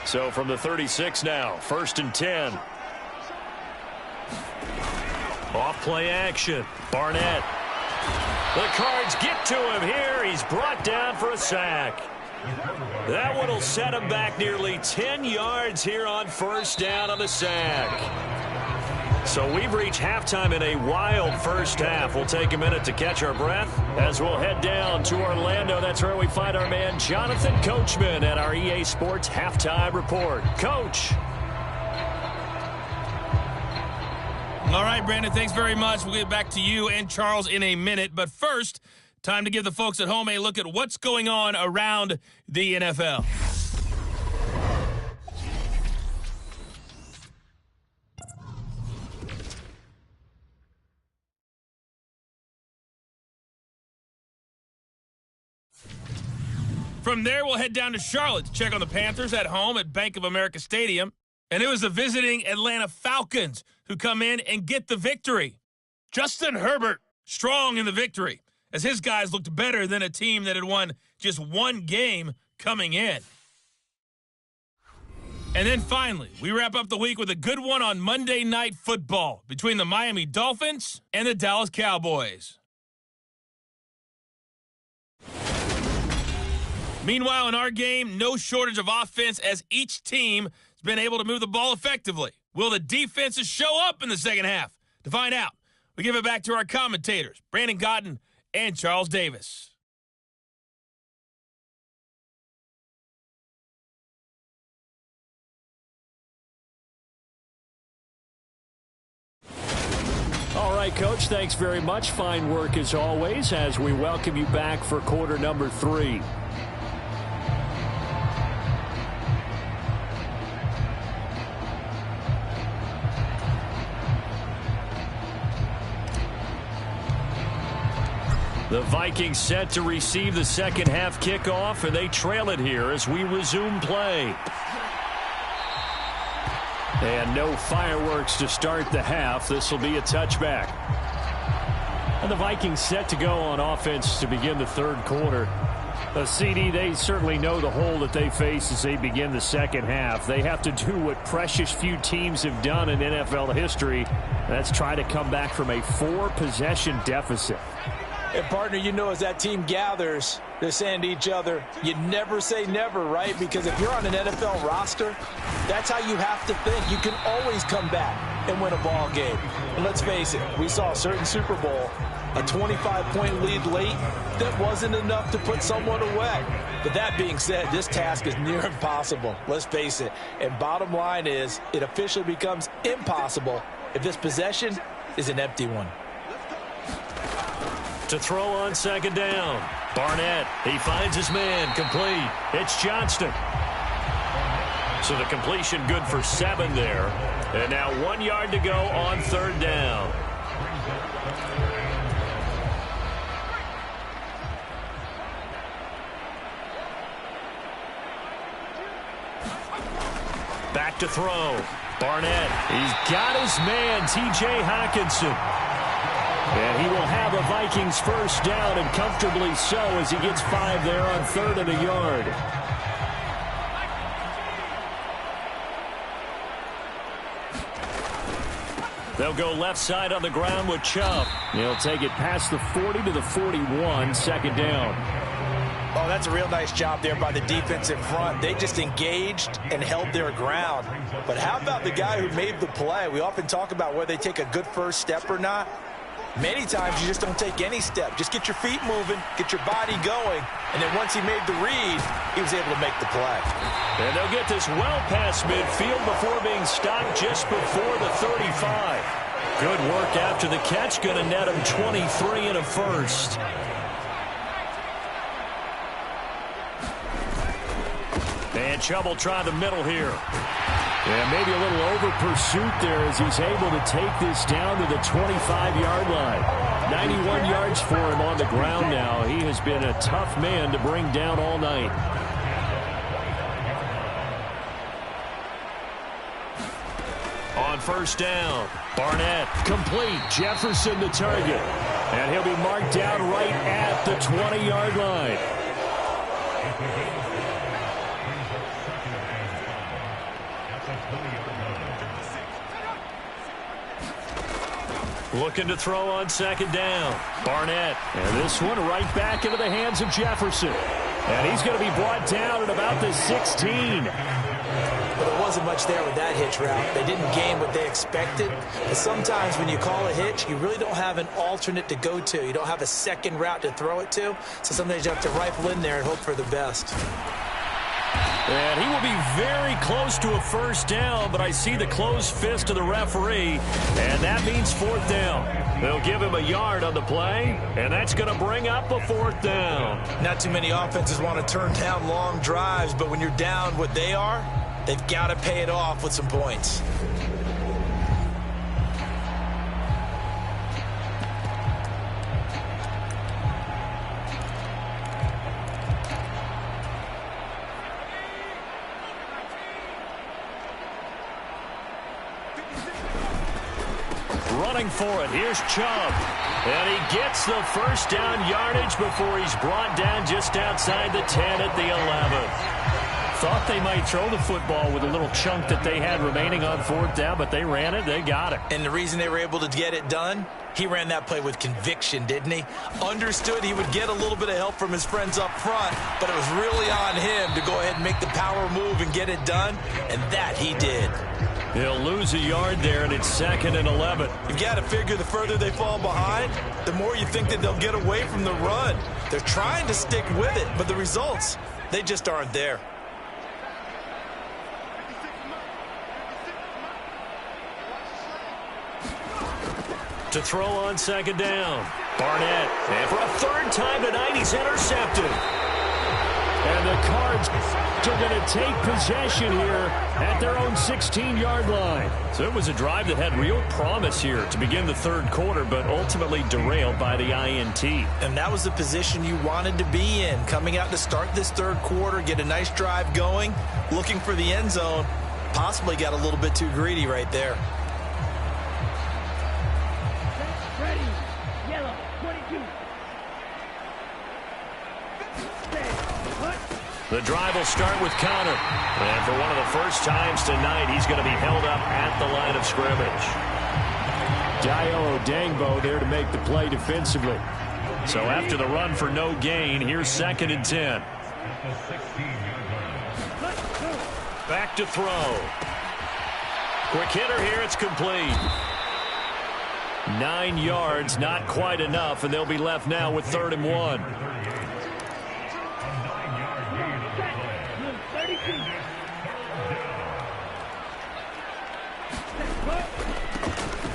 So from the 36 now, 1st and 10. Off play action. Barnett. The Cards get to him here. He's brought down for a sack. That one will set him back nearly 10 yards here on 1st down on the sack. So we've reached halftime in a wild first half. We'll take a minute to catch our breath as we'll head down to Orlando. That's where we find our man Jonathan Coachman at our EA Sports Halftime Report. Coach. All right, Brandon, thanks very much. We'll get back to you and Charles in a minute. But first, time to give the folks at home a look at what's going on around the NFL. From there, we'll head down to Charlotte to check on the Panthers at home at Bank of America Stadium. And it was the visiting Atlanta Falcons who come in and get the victory. Justin Herbert strong in the victory, as his guys looked better than a team that had won just one game coming in. And then finally, we wrap up the week with a good one on Monday Night Football between the Miami Dolphins and the Dallas Cowboys. Meanwhile, in our game, no shortage of offense as each team has been able to move the ball effectively. Will the defenses show up in the second half? To find out, we give it back to our commentators, Brandon Cotton and Charles Davis. All right, Coach, thanks very much. Fine work as always as we welcome you back for quarter number 3. The Vikings set to receive the second half kickoff, and they trail it here as we resume play. And no fireworks to start the half. This will be a touchback. And the Vikings set to go on offense to begin the third quarter. CD, they certainly know the hole that they face as they begin the second half. They have to do what precious few teams have done in NFL history. That's try to come back from a 4-possession deficit. And, partner, you know, as that team gathers, they're saying to each other, you never say never, right? Because if you're on an NFL roster, that's how you have to think. You can always come back and win a ball game. And let's face it, we saw a certain Super Bowl, a 25-point lead late, that wasn't enough to put someone away. But that being said, this task is near impossible. Let's face it. And bottom line is, it officially becomes impossible if this possession is an empty one. To throw on second down. Barnett, he finds his man, complete. It's Johnston. So the completion good for 7 there. And now 1 yard to go on third down. Back to throw. Barnett, he's got his man, T.J. Hockenson. And he will have a Vikings first down, and comfortably so, as he gets 5 there on 3rd and a yard. They'll go left side on the ground with Chubb. He'll take it past the 40 to the 41, second down. Oh, that's a real nice job there by the defensive front. They just engaged and held their ground. But how about the guy who made the play? We often talk about whether they take a good first step or not. Many times you just don't take any step. Just get your feet moving, get your body going, and then once he made the read, he was able to make the play. And they'll get this well past midfield before being stopped just before the 35. Good work after the catch. Going to net him 23 and a first. And Chubb will try the middle here. Yeah, maybe a little over pursuit there as he's able to take this down to the 25-yard line. 91 yards for him on the ground now. He has been a tough man to bring down all night. On first down, Barnett complete. Jefferson the target. And he'll be marked down right at the 20-yard line. Looking to throw on second down. Barnett. And this one right back into the hands of Jefferson. And he's going to be brought down at about the 16. But there wasn't much there with that hitch route. They didn't gain what they expected. And sometimes when you call a hitch, you really don't have an alternate to go to. You don't have a second route to throw it to. So sometimes you have to rifle in there and hope for the best. And he will be very close to a first down, but I see the closed fist of the referee, and that means fourth down. They'll give him a yard on the play, and that's going to bring up a fourth down. Not too many offenses want to turn down long drives, but when you're down what they are, they've got to pay it off with some points. Running for it. Here's Chubb. And he gets the first down yardage before he's brought down just outside the 10 at the 11. Thought they might throw the football with a little chunk that they had remaining on fourth down, but they ran it. They got it. And the reason they were able to get it done, he ran that play with conviction, didn't he? Understood he would get a little bit of help from his friends up front, but it was really on him to go ahead and make the power move and get it done, and that he did. He'll lose a yard there, and it's second and 11. You've got to figure the further they fall behind, the more you think that they'll get away from the run. They're trying to stick with it, but the results, they just aren't there. To throw on second down. Barnett. And for a third time tonight, he's intercepted. And the Cards are going to take possession here at their own 16-yard line. So it was a drive that had real promise here to begin the third quarter, but ultimately derailed by the INT. And that was the position you wanted to be in, coming out to start this third quarter, get a nice drive going, looking for the end zone. Possibly got a little bit too greedy right there. Ready. Yellow. 22. The drive will start with Connor. And for one of the first times tonight, he's going to be held up at the line of scrimmage. Dio Odangbo there to make the play defensively. So after the run for no gain, here's second and 10. Back to throw. Quick hitter here, it's complete. 9 yards, not quite enough, and they'll be left now with 3rd and 1.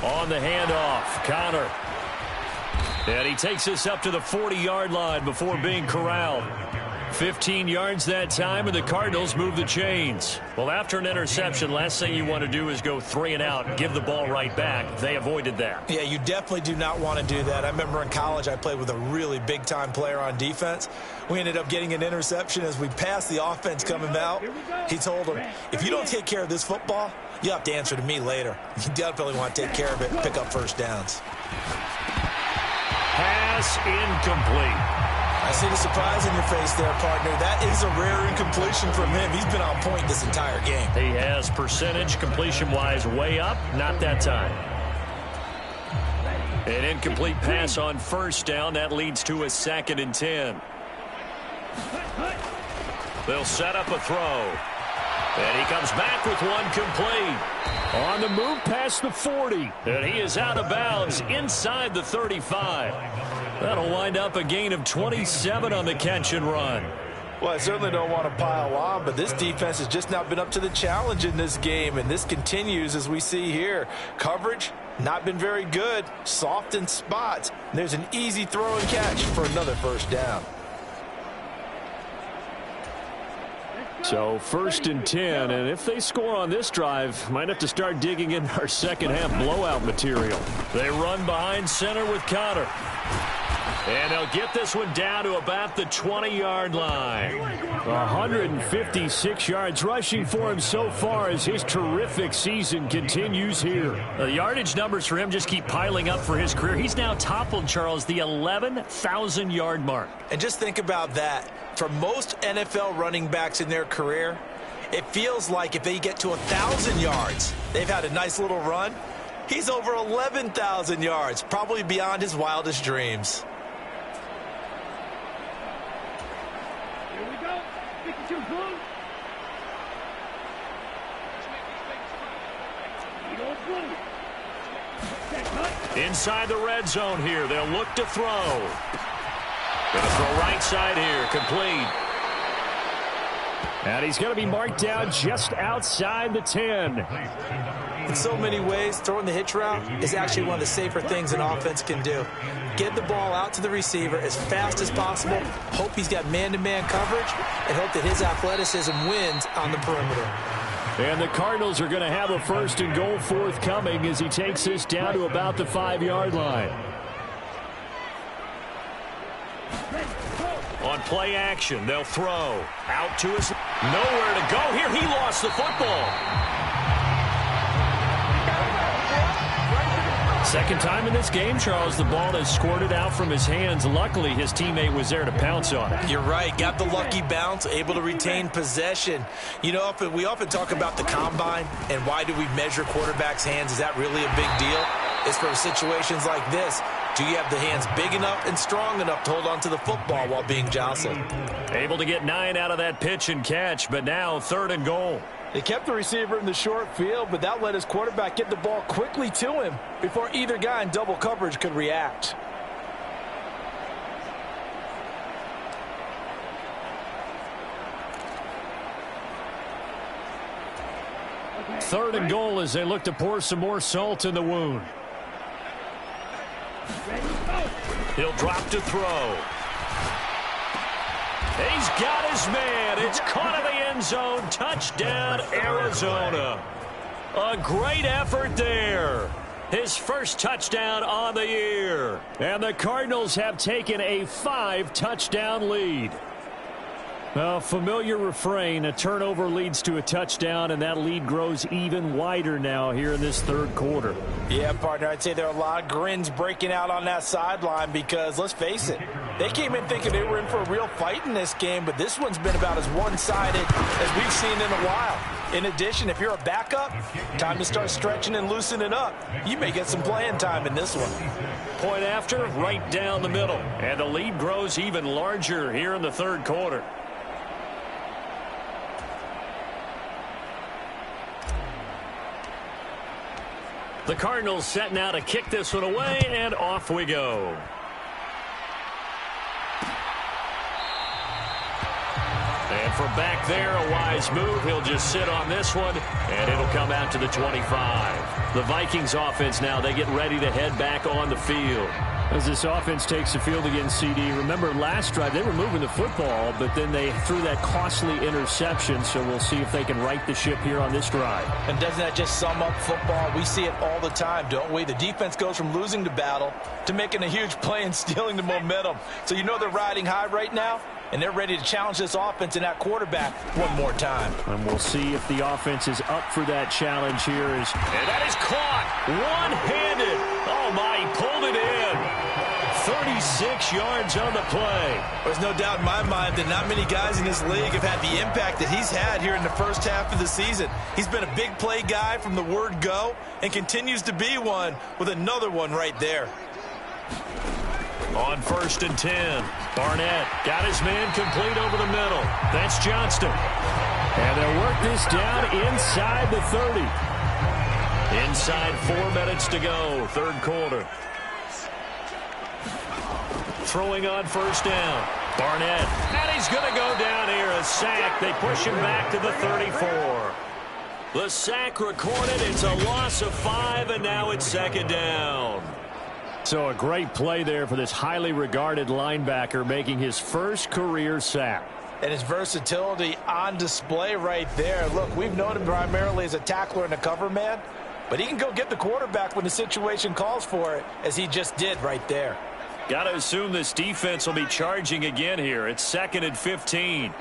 On the handoff, Connor. And he takes us up to the 40-yard line before being corralled. 15 yards that time, and the Cardinals move the chains. Well, after an interception, last thing you want to do is go 3 and out and give the ball right back. They avoided that. Yeah, you definitely do not want to do that. I remember in college I played with a really big-time player on defense. We ended up getting an interception as we passed the offense coming out. He told him, if you don't take care of this football, you have to answer to me later. You definitely want to take care of it and pick up first downs. Pass incomplete. I see the surprise in your face there, partner. That is a rare incompletion from him. He's been on point this entire game. He has percentage completion-wise way up. Not that time. An incomplete pass on first down. That leads to a 2nd and 10. They'll set up a throw. And he comes back with one complete. On the move past the 40. And he is out of bounds inside the 35. That'll wind up a gain of 27 on the catch and run. Well, I certainly don't want to pile on, but this defense has just not been up to the challenge in this game, and this continues as we see here. Coverage, not been very good, soft in spots. And there's an easy throw and catch for another first down. So 1st and 10, and if they score on this drive, might have to start digging in our second half blowout material. They run behind center with Connor. And they'll get this one down to about the 20-yard line. 156 yards rushing for him so far as his terrific season continues here. The yardage numbers for him just keep piling up for his career. He's now toppled, Charles, the 11,000-yard mark. And just think about that. For most NFL running backs in their career, it feels like if they get to 1,000 yards, they've had a nice little run. He's over 11,000 yards, probably beyond his wildest dreams. Here we go. 52 blue. Inside the red zone here. They'll look to throw. Going to throw right side here. Complete. And he's going to be marked down just outside the 10. In so many ways, throwing the hitch route is actually one of the safer things an offense can do. Get the ball out to the receiver as fast as possible, hope he's got man-to-man coverage, and hope that his athleticism wins on the perimeter. And the Cardinals are going to have a 1st and goal forthcoming as he takes this down to about the 5-yard line. On play action, they'll throw. Out to his... Nowhere to go here. He lost the football. Second time in this game, Charles, the ball has squirted out from his hands. Luckily, his teammate was there to pounce on it. You're right. Got the lucky bounce, able to retain possession. You know, we often talk about the combine and why do we measure quarterbacks' hands. Is that really a big deal? It's for situations like this. Do you have the hands big enough and strong enough to hold on to the football while being jostled? Able to get 9 out of that pitch and catch, but now 3rd and goal. They kept the receiver in the short field, but that let his quarterback get the ball quickly to him before either guy in double coverage could react. Third and goal as they look to pour some more salt in the wound. He'll drop to throw. He's got his man. It's caught in the end zone. Touchdown, Arizona. A great effort there. His first touchdown on the year. And the Cardinals have taken a 5-touchdown lead. A familiar refrain, a turnover leads to a touchdown, and that lead grows even wider now here in this 3rd quarter. Yeah, partner, I'd say there are a lot of grins breaking out on that sideline because, let's face it, they came in thinking they were in for a real fight in this game, but this one's been about as one-sided as we've seen in a while. In addition, if you're a backup, time to start stretching and loosening up. You may get some playing time in this one. Point after, right down the middle. And the lead grows even larger here in the 3rd quarter. The Cardinals setting out to kick this one away, and off we go. And from back there, a wise move. He'll just sit on this one, and it'll come out to the 25. The Vikings offense now, they get ready to head back on the field. As this offense takes the field against CD, remember last drive they were moving the football, but then they threw that costly interception, so we'll see if they can right the ship here on this drive. And doesn't that just sum up football? We see it all the time, don't we? The defense goes from losing the battle to making a huge play and stealing the momentum. So you know they're riding high right now, and they're ready to challenge this offense and that quarterback one more time. And we'll see if the offense is up for that challenge here. And that is caught one-handed. Oh, my, he pulled it in. 36 yards on the play. There's no doubt in my mind that not many guys in this league have had the impact that he's had here in the first half of the season. He's been a big play guy from the word go and continues to be one with another one right there. On 1st and 10, Barnett got his man complete over the middle. That's Johnston. And they'll work this down inside the 30. Inside 4 minutes to go, third quarter. Throwing on 1st down. Barnett. And he's going to go down here. A sack. They push him back to the 34. The sack recorded. It's a loss of 5, and now it's 2nd down. So a great play there for this highly regarded linebacker making his first career sack. And his versatility on display right there. Look, we've known him primarily as a tackler and a cover man, but he can go get the quarterback when the situation calls for it, as he just did right there. Got to assume this defense will be charging again here. It's 2nd and 15.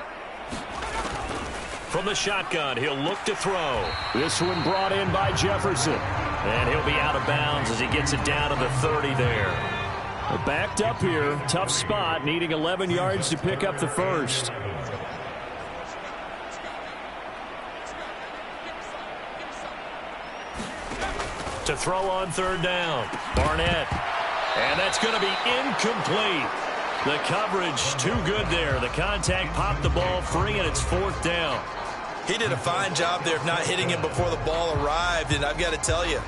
From the shotgun, he'll look to throw. This one brought in by Jefferson. And he'll be out of bounds as he gets it down to the 30 there. They're backed up here. Tough spot, needing 11 yards to pick up the first. To throw on 3rd down. Barnett. And that's going to be incomplete. The coverage too good there. The contact popped the ball free, and it's 4th down. He did a fine job there of not hitting him before the ball arrived, and I've got to tell you,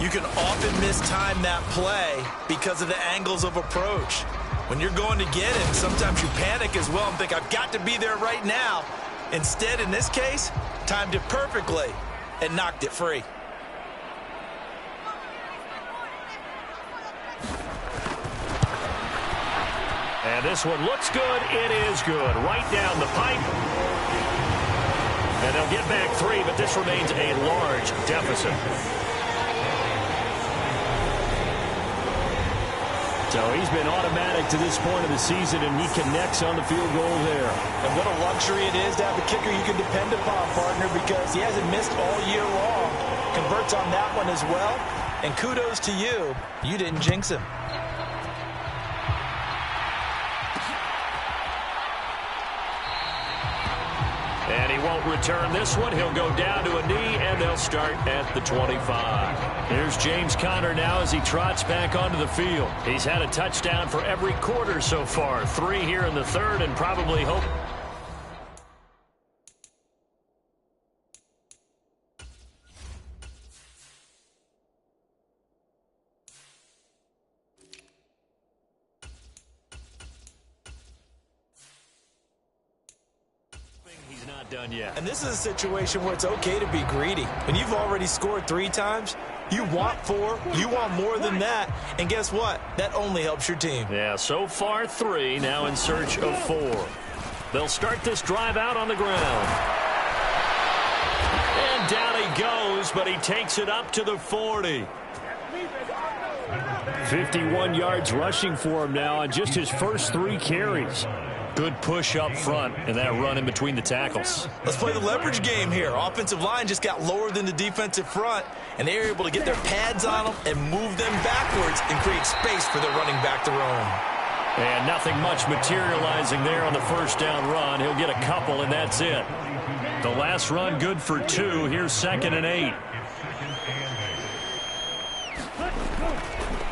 you can often mistime that play because of the angles of approach. When you're going to get him, sometimes you panic as well and think, I've got to be there right now. Instead, in this case, timed it perfectly and knocked it free. And this one looks good. It is good. Right down the pipe. And they'll get back 3, but this remains a large deficit. So he's been automatic to this point of the season, and he connects on the field goal there. And what a luxury it is to have a kicker you can depend upon, partner, because he hasn't missed all year long. Converts on that one as well. And kudos to you. You didn't jinx him. And he won't return this one. He'll go down to a knee, and they'll start at the 25. Here's James Conner now as he trots back onto the field. He's had a touchdown for every quarter so far. 3 here in the 3rd, and probably hope. Done yet. And this is a situation where it's okay to be greedy. When you've already scored 3 times, you want 4, you want more than that, and guess what? That only helps your team. Yeah, so far 3, now in search of 4. They'll start this drive out on the ground. And down he goes, but he takes it up to the 40. 51 yards rushing for him now on just his first 3 carries. Good push up front and that run in between the tackles. Let's play the leverage game here. Offensive line just got lower than the defensive front, and they were able to get their pads on them and move them backwards and create space for their running back to roam. And nothing much materializing there on the 1st down run. He'll get a couple, and that's it. The last run good for 2. Here's 2nd and 8.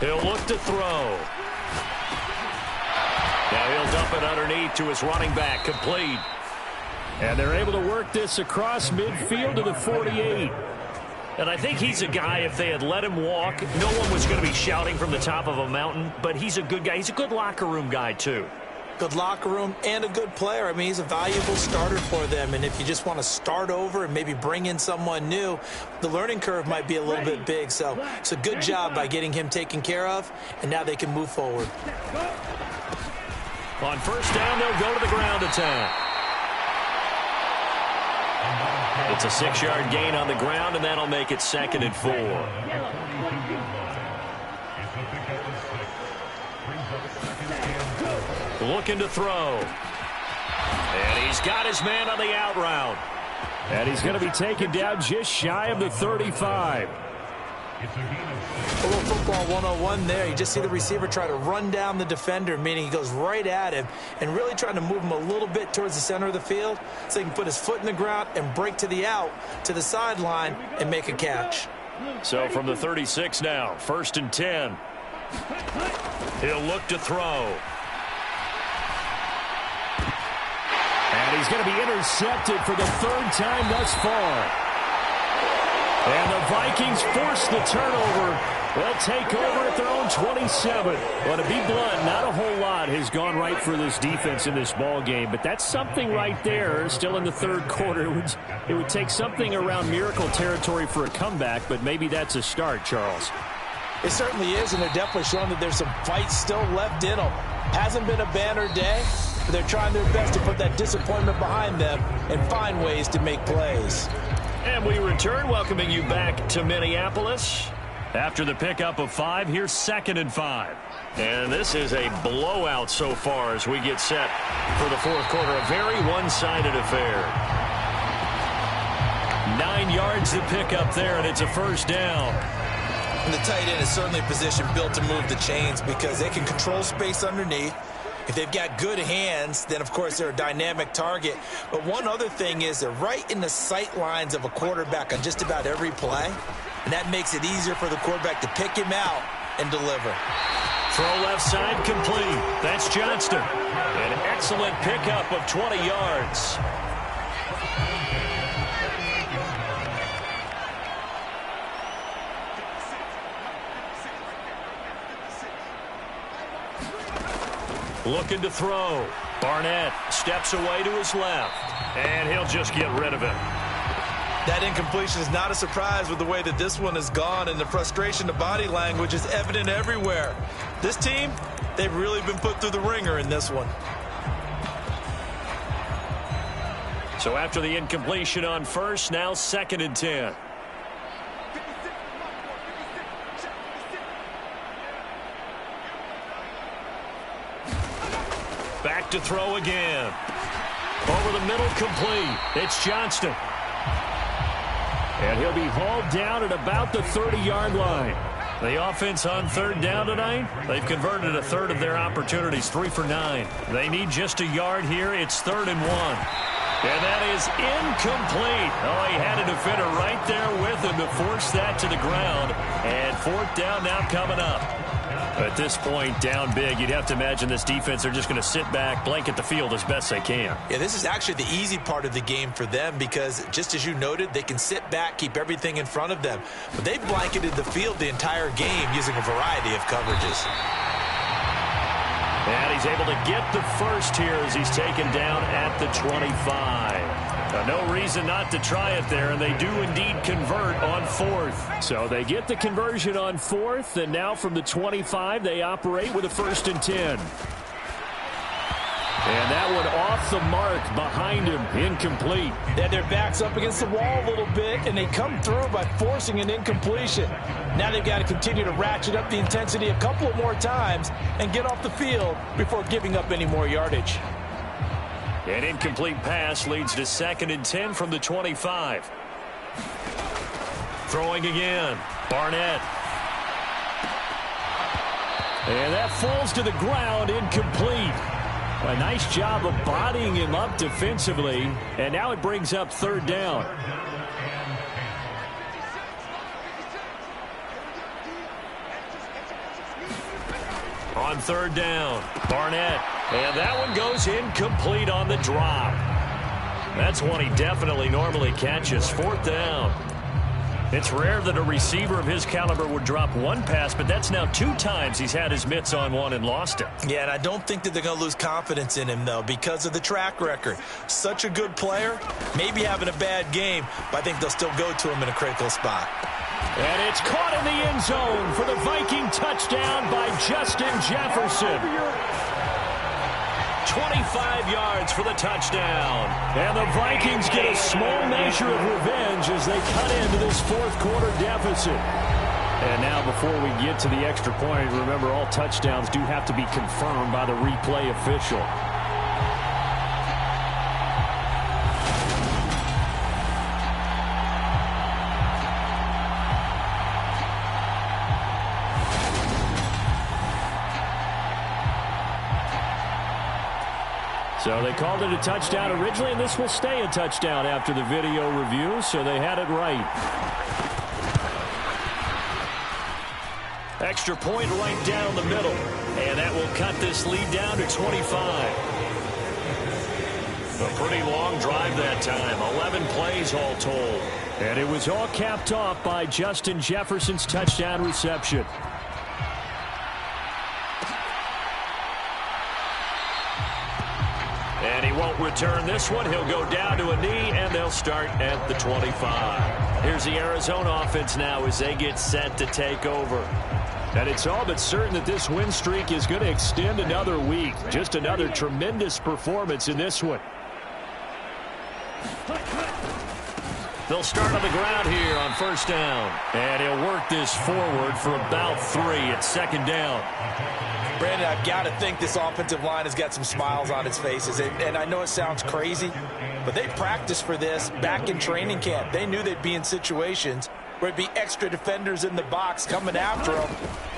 He'll look to throw. Now he'll dump it underneath to his running back, complete. And they're able to work this across midfield to the 48. And I think he's a guy, if they had let him walk, no one was going to be shouting from the top of a mountain, but he's a good guy. He's a good locker room guy, too. Good locker room and a good player. I mean, he's a valuable starter for them, and if you just want to start over and maybe bring in someone new, the learning curve might be a little bit big. So it's a good job by getting him taken care of, and now they can move forward. On 1st down, they'll go to the ground attack. It's a 6-yard gain on the ground, and that'll make it 2nd and 4. Looking to throw. And he's got his man on the out route. And he's going to be taken down just shy of the 35. A little football 101 there. You just see the receiver try to run down the defender, meaning he goes right at him and really trying to move him a little bit towards the center of the field so he can put his foot in the ground and break to the out, to the sideline, and make a catch. So from the 36 now, 1st and 10. He'll look to throw. And he's going to be intercepted for the third time thus far. And the Vikings force the turnover. They'll take over at their own 27. Well, to be blunt, not a whole lot has gone right for this defense in this ball game, but that's something right there. Still in the third quarter, it would take something around miracle territory for a comeback, but maybe that's a start, Charles. It certainly is, and they're definitely showing that there's some fight still left in them. Hasn't been a banner day, but they're trying their best to put that disappointment behind them and find ways to make plays. And we return, welcoming you back to Minneapolis. After the pickup of 5, here's 2nd and 5. And this is a blowout so far as we get set for the fourth quarter. A very one-sided affair. 9 yards to pick up there, and it's a first down. And the tight end is certainly a position built to move the chains because they can control space underneath. If they've got good hands, then, of course, they're a dynamic target. But one other thing is they're right in the sight lines of a quarterback on just about every play. And that makes it easier for the quarterback to pick him out and deliver. Throw left side complete. That's Johnston. An excellent pickup of 20 yards. Looking to throw. Barnett steps away to his left. And he'll just get rid of it. That incompletion is not a surprise with the way that this one has gone, and the frustration, the body language is evident everywhere. This team, they've really been put through the ringer in this one. So after the incompletion on first, now 2nd and 10. Back to throw again. Over the middle, complete. It's Johnston. And he'll be hauled down at about the 30-yard line. The offense on 3rd down tonight, they've converted a third of their opportunities, 3 for 9. They need just a yard here. It's 3rd and 1. And that is incomplete. Oh, he had a defender right there with him to force that to the ground. And 4th down now coming up. At this point, down big, you'd have to imagine this defense, they're just going to sit back, blanket the field as best they can. Yeah, this is actually the easy part of the game for them because, just as you noted, they can sit back, keep everything in front of them. But they've blanketed the field the entire game using a variety of coverages. And he's able to get the first here as he's taken down at the 25. No reason not to try it there, and they do indeed convert on 4th. So they get the conversion on 4th, and now from the 25, they operate with a 1st and 10. And that one off the mark behind him, incomplete. They had their backs up against the wall a little bit, and they come through by forcing an incompletion. Now they've got to continue to ratchet up the intensity a couple of more times and get off the field before giving up any more yardage. An incomplete pass leads to 2nd and 10 from the 25. Throwing again. Barnett. And that falls to the ground, incomplete. A nice job of bodying him up defensively. And now it brings up 3rd down. On 3rd down, Barnett. And that one goes incomplete on the drop. That's one he definitely normally catches. 4th down. It's rare that a receiver of his caliber would drop one pass, but that's now 2 times he's had his mitts on one and lost it. Yeah, and I don't think that they're going to lose confidence in him, though, because of the track record. Such a good player, maybe having a bad game, but I think they'll still go to him in a critical spot. And it's caught in the end zone for the Viking touchdown by Justin Jefferson. 25 yards for the touchdown. And the Vikings get a small measure of revenge as they cut into this 4th quarter deficit. And now before we get to the extra point, remember all touchdowns do have to be confirmed by the replay official. So they called it a touchdown originally, and this will stay a touchdown after the video review, so they had it right. Extra point right down the middle. And that will cut this lead down to 25. A pretty long drive that time. 11 plays all told. And it was all capped off by Justin Jefferson's touchdown reception. And he won't return this one. He'll go down to a knee, and they'll start at the 25. Here's the Arizona offense now as they get set to take over. And it's all but certain that this win streak is going to extend another week. Just another tremendous performance in this one. They'll start on the ground here on first down. And he'll work this forward for about 3 at second down. Brandon, I've got to think this offensive line has got some smiles on its faces. And I know it sounds crazy, but they practiced for this back in training camp. They knew they'd be in situations where it'd be extra defenders in the box coming after them,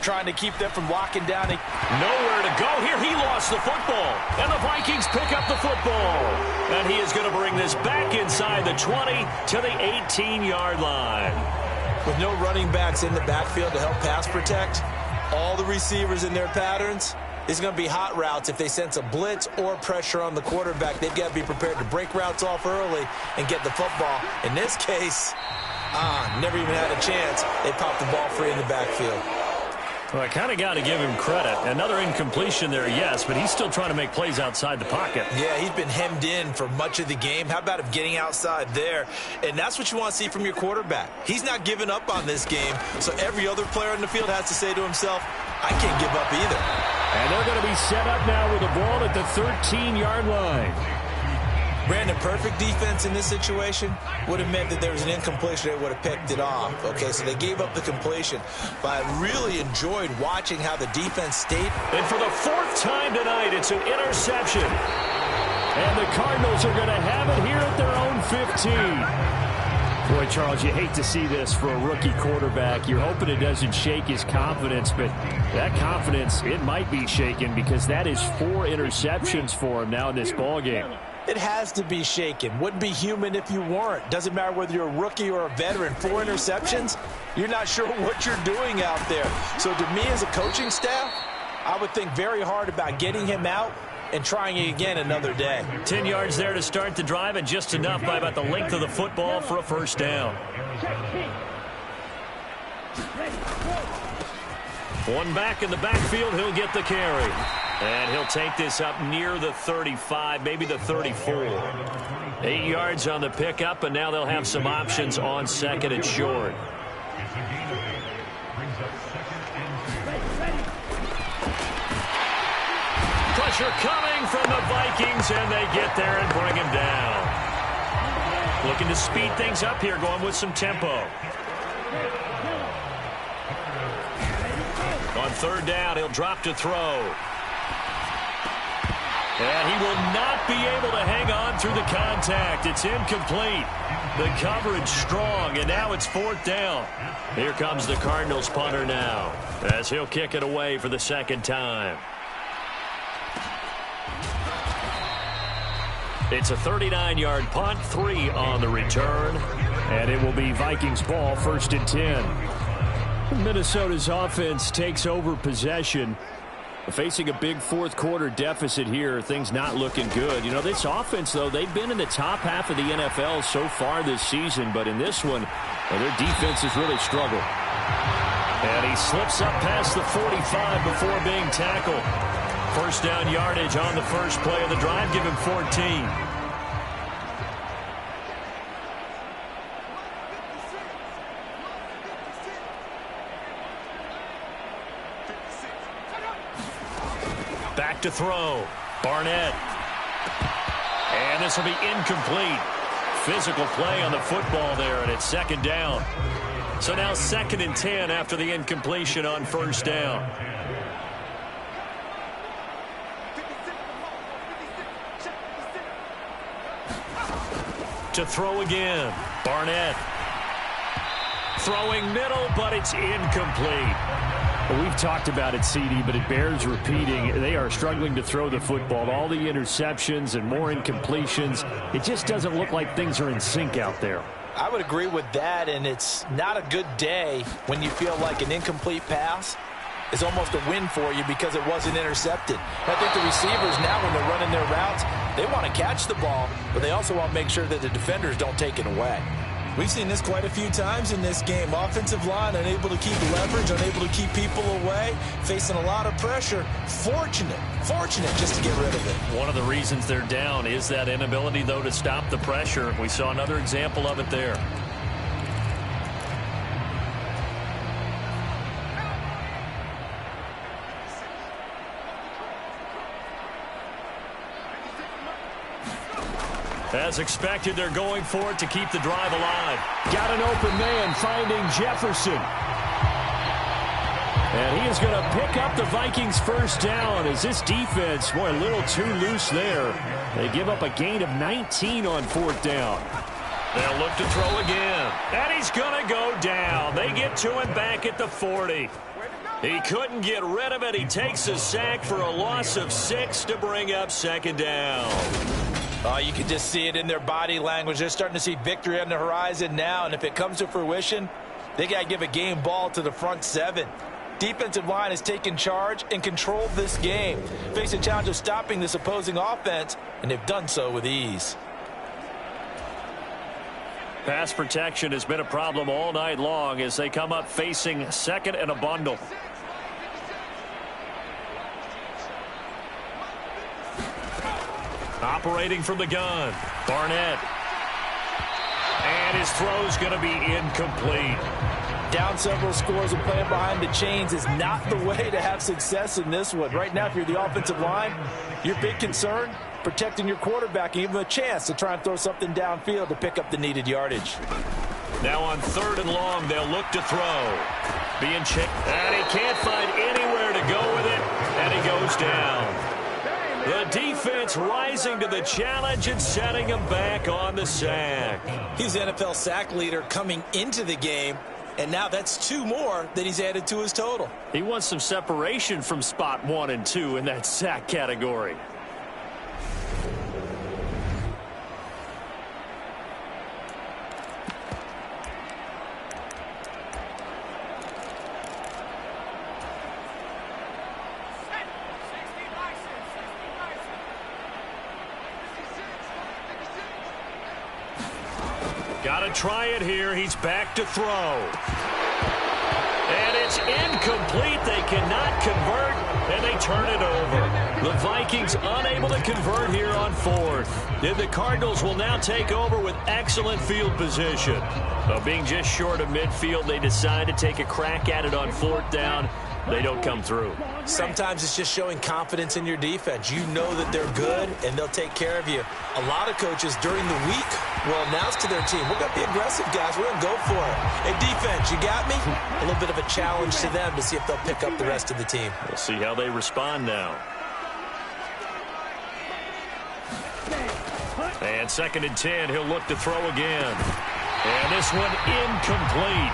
trying to keep them from locking down. Nowhere to go here. He lost the football. And the Vikings pick up the football. And he is going to bring this back inside the 20 to the 18-yard line. With no running backs in the backfield to help pass protect, all the receivers in their patterns, it's going to be hot routes. If they sense a blitz or pressure on the quarterback, they've got to be prepared to break routes off early and get the football. In this case, never even had a chance. They popped the ball free in the backfield. Well, I kind of got to give him credit. Another incompletion there, yes, but he's still trying to make plays outside the pocket. Yeah, he's been hemmed in for much of the game. How about him getting outside there? And that's what you want to see from your quarterback. He's not giving up on this game, so every other player on the field has to say to himself, I can't give up either. And they're going to be set up now with the ball at the 13-yard line. Brandon, perfect defense in this situation would have meant that there was an incompletion. They would have picked it off. Okay, so they gave up the completion. But I really enjoyed watching how the defense stayed. And for the 4th time tonight, it's an interception. And the Cardinals are going to have it here at their own 15. Boy, Charles, you hate to see this for a rookie quarterback. You're hoping it doesn't shake his confidence, but that confidence, it might be shaken because that is 4 interceptions for him now in this ballgame. It has to be shaken. Wouldn't be human if you weren't. Doesn't matter whether you're a rookie or a veteran. 4 interceptions, you're not sure what you're doing out there. So to me as a coaching staff, I would think very hard about getting him out and trying it again another day. 10 yards there to start the drive, and just enough by about the length of the football for a first down. One back in the backfield, he'll get the carry. And he'll take this up near the 35, maybe the 34. 8 yards on the pickup, and now they'll have some options on second and short. Pressure coming from the Vikings, and they get there and bring him down. Looking to speed things up here, going with some tempo. On 3rd down, he'll drop to throw. And he will not be able to hang on through the contact. It's incomplete. The coverage strong, and now it's 4th down. Here comes the Cardinals punter now, as he'll kick it away for the 2nd time. It's a 39-yard punt, 3 on the return. And it will be Vikings ball, 1st and 10. Minnesota's offense takes over possession. Facing a big 4th quarter deficit here, things not looking good. You know, this offense, though, they've been in the top half of the NFL so far this season, but in this one, well, their defense has really struggled. And he slips up past the 45 before being tackled. First down yardage on the first play of the drive, give him 14. Back to throw. Barnett. And this will be incomplete. Physical play on the football there, and it's 2nd down. So now 2nd and 10 after the incompletion on 1st down. To throw again. Barnett. Throwing middle, but it's incomplete. Well, we've talked about it, CD, but it bears repeating. They are struggling to throw the football. All the interceptions and more incompletions. It just doesn't look like things are in sync out there. I would agree with that, and it's not a good day when you feel like an incomplete pass is almost a win for you because it wasn't intercepted. And I think the receivers now, when they're running their routes, they want to catch the ball, but they also want to make sure that the defenders don't take it away. We've seen this quite a few times in this game. Offensive line unable to keep leverage, unable to keep people away, facing a lot of pressure. Fortunate just to get rid of it. One of the reasons they're down is that inability, though, to stop the pressure. We saw another example of it there. As expected, they're going for it to keep the drive alive. Got an open man, finding Jefferson. And he is going to pick up the Vikings first down as this defense, boy, a little too loose there. They give up a gain of 19 on fourth down. They'll look to throw again. And he's going to go down. They get to him back at the 40. He couldn't get rid of it. He takes a sack for a loss of 6 to bring up second down. Oh, you can just see it in their body language. They're starting to see victory on the horizon now, and if it comes to fruition, they got to give a game ball to the front seven. Defensive line has taken charge and controlled this game. Face a challenge of stopping this opposing offense, and they've done so with ease. Pass protection has been a problem all night long as they come up facing second and a bundle. Operating from the gun, Barnett. And his throw's going to be incomplete. Down several scores and playing behind the chains is not the way to have success in this one. Right now, if you're the offensive line, your big concern, protecting your quarterback and give him a chance to try and throw something downfield to pick up the needed yardage. Now on third and long, they'll look to throw. Being checked, and he can't find anywhere to go with it, and he goes down. The defense rising to the challenge and setting him back on the sack. He's the NFL sack leader coming into the game, and now that's 2 more that he's added to his total. He wants some separation from spot 1 and 2 in that sack category. Got to try it here. He's back to throw. And it's incomplete. They cannot convert, and they turn it over. The Vikings unable to convert here on fourth. And the Cardinals will now take over with excellent field position. Being just short of midfield, they decide to take a crack at it on fourth down. They don't come through. Sometimes it's just showing confidence in your defense. You know that they're good, and they'll take care of you. A lot of coaches during the week will announce to their team, we're going to be aggressive, guys. We're going to go for it. Hey, defense, you got me? A little bit of a challenge to them to see if they'll pick up the rest of the team. We'll see how they respond now. And second and 10, he'll look to throw again. And this one incomplete.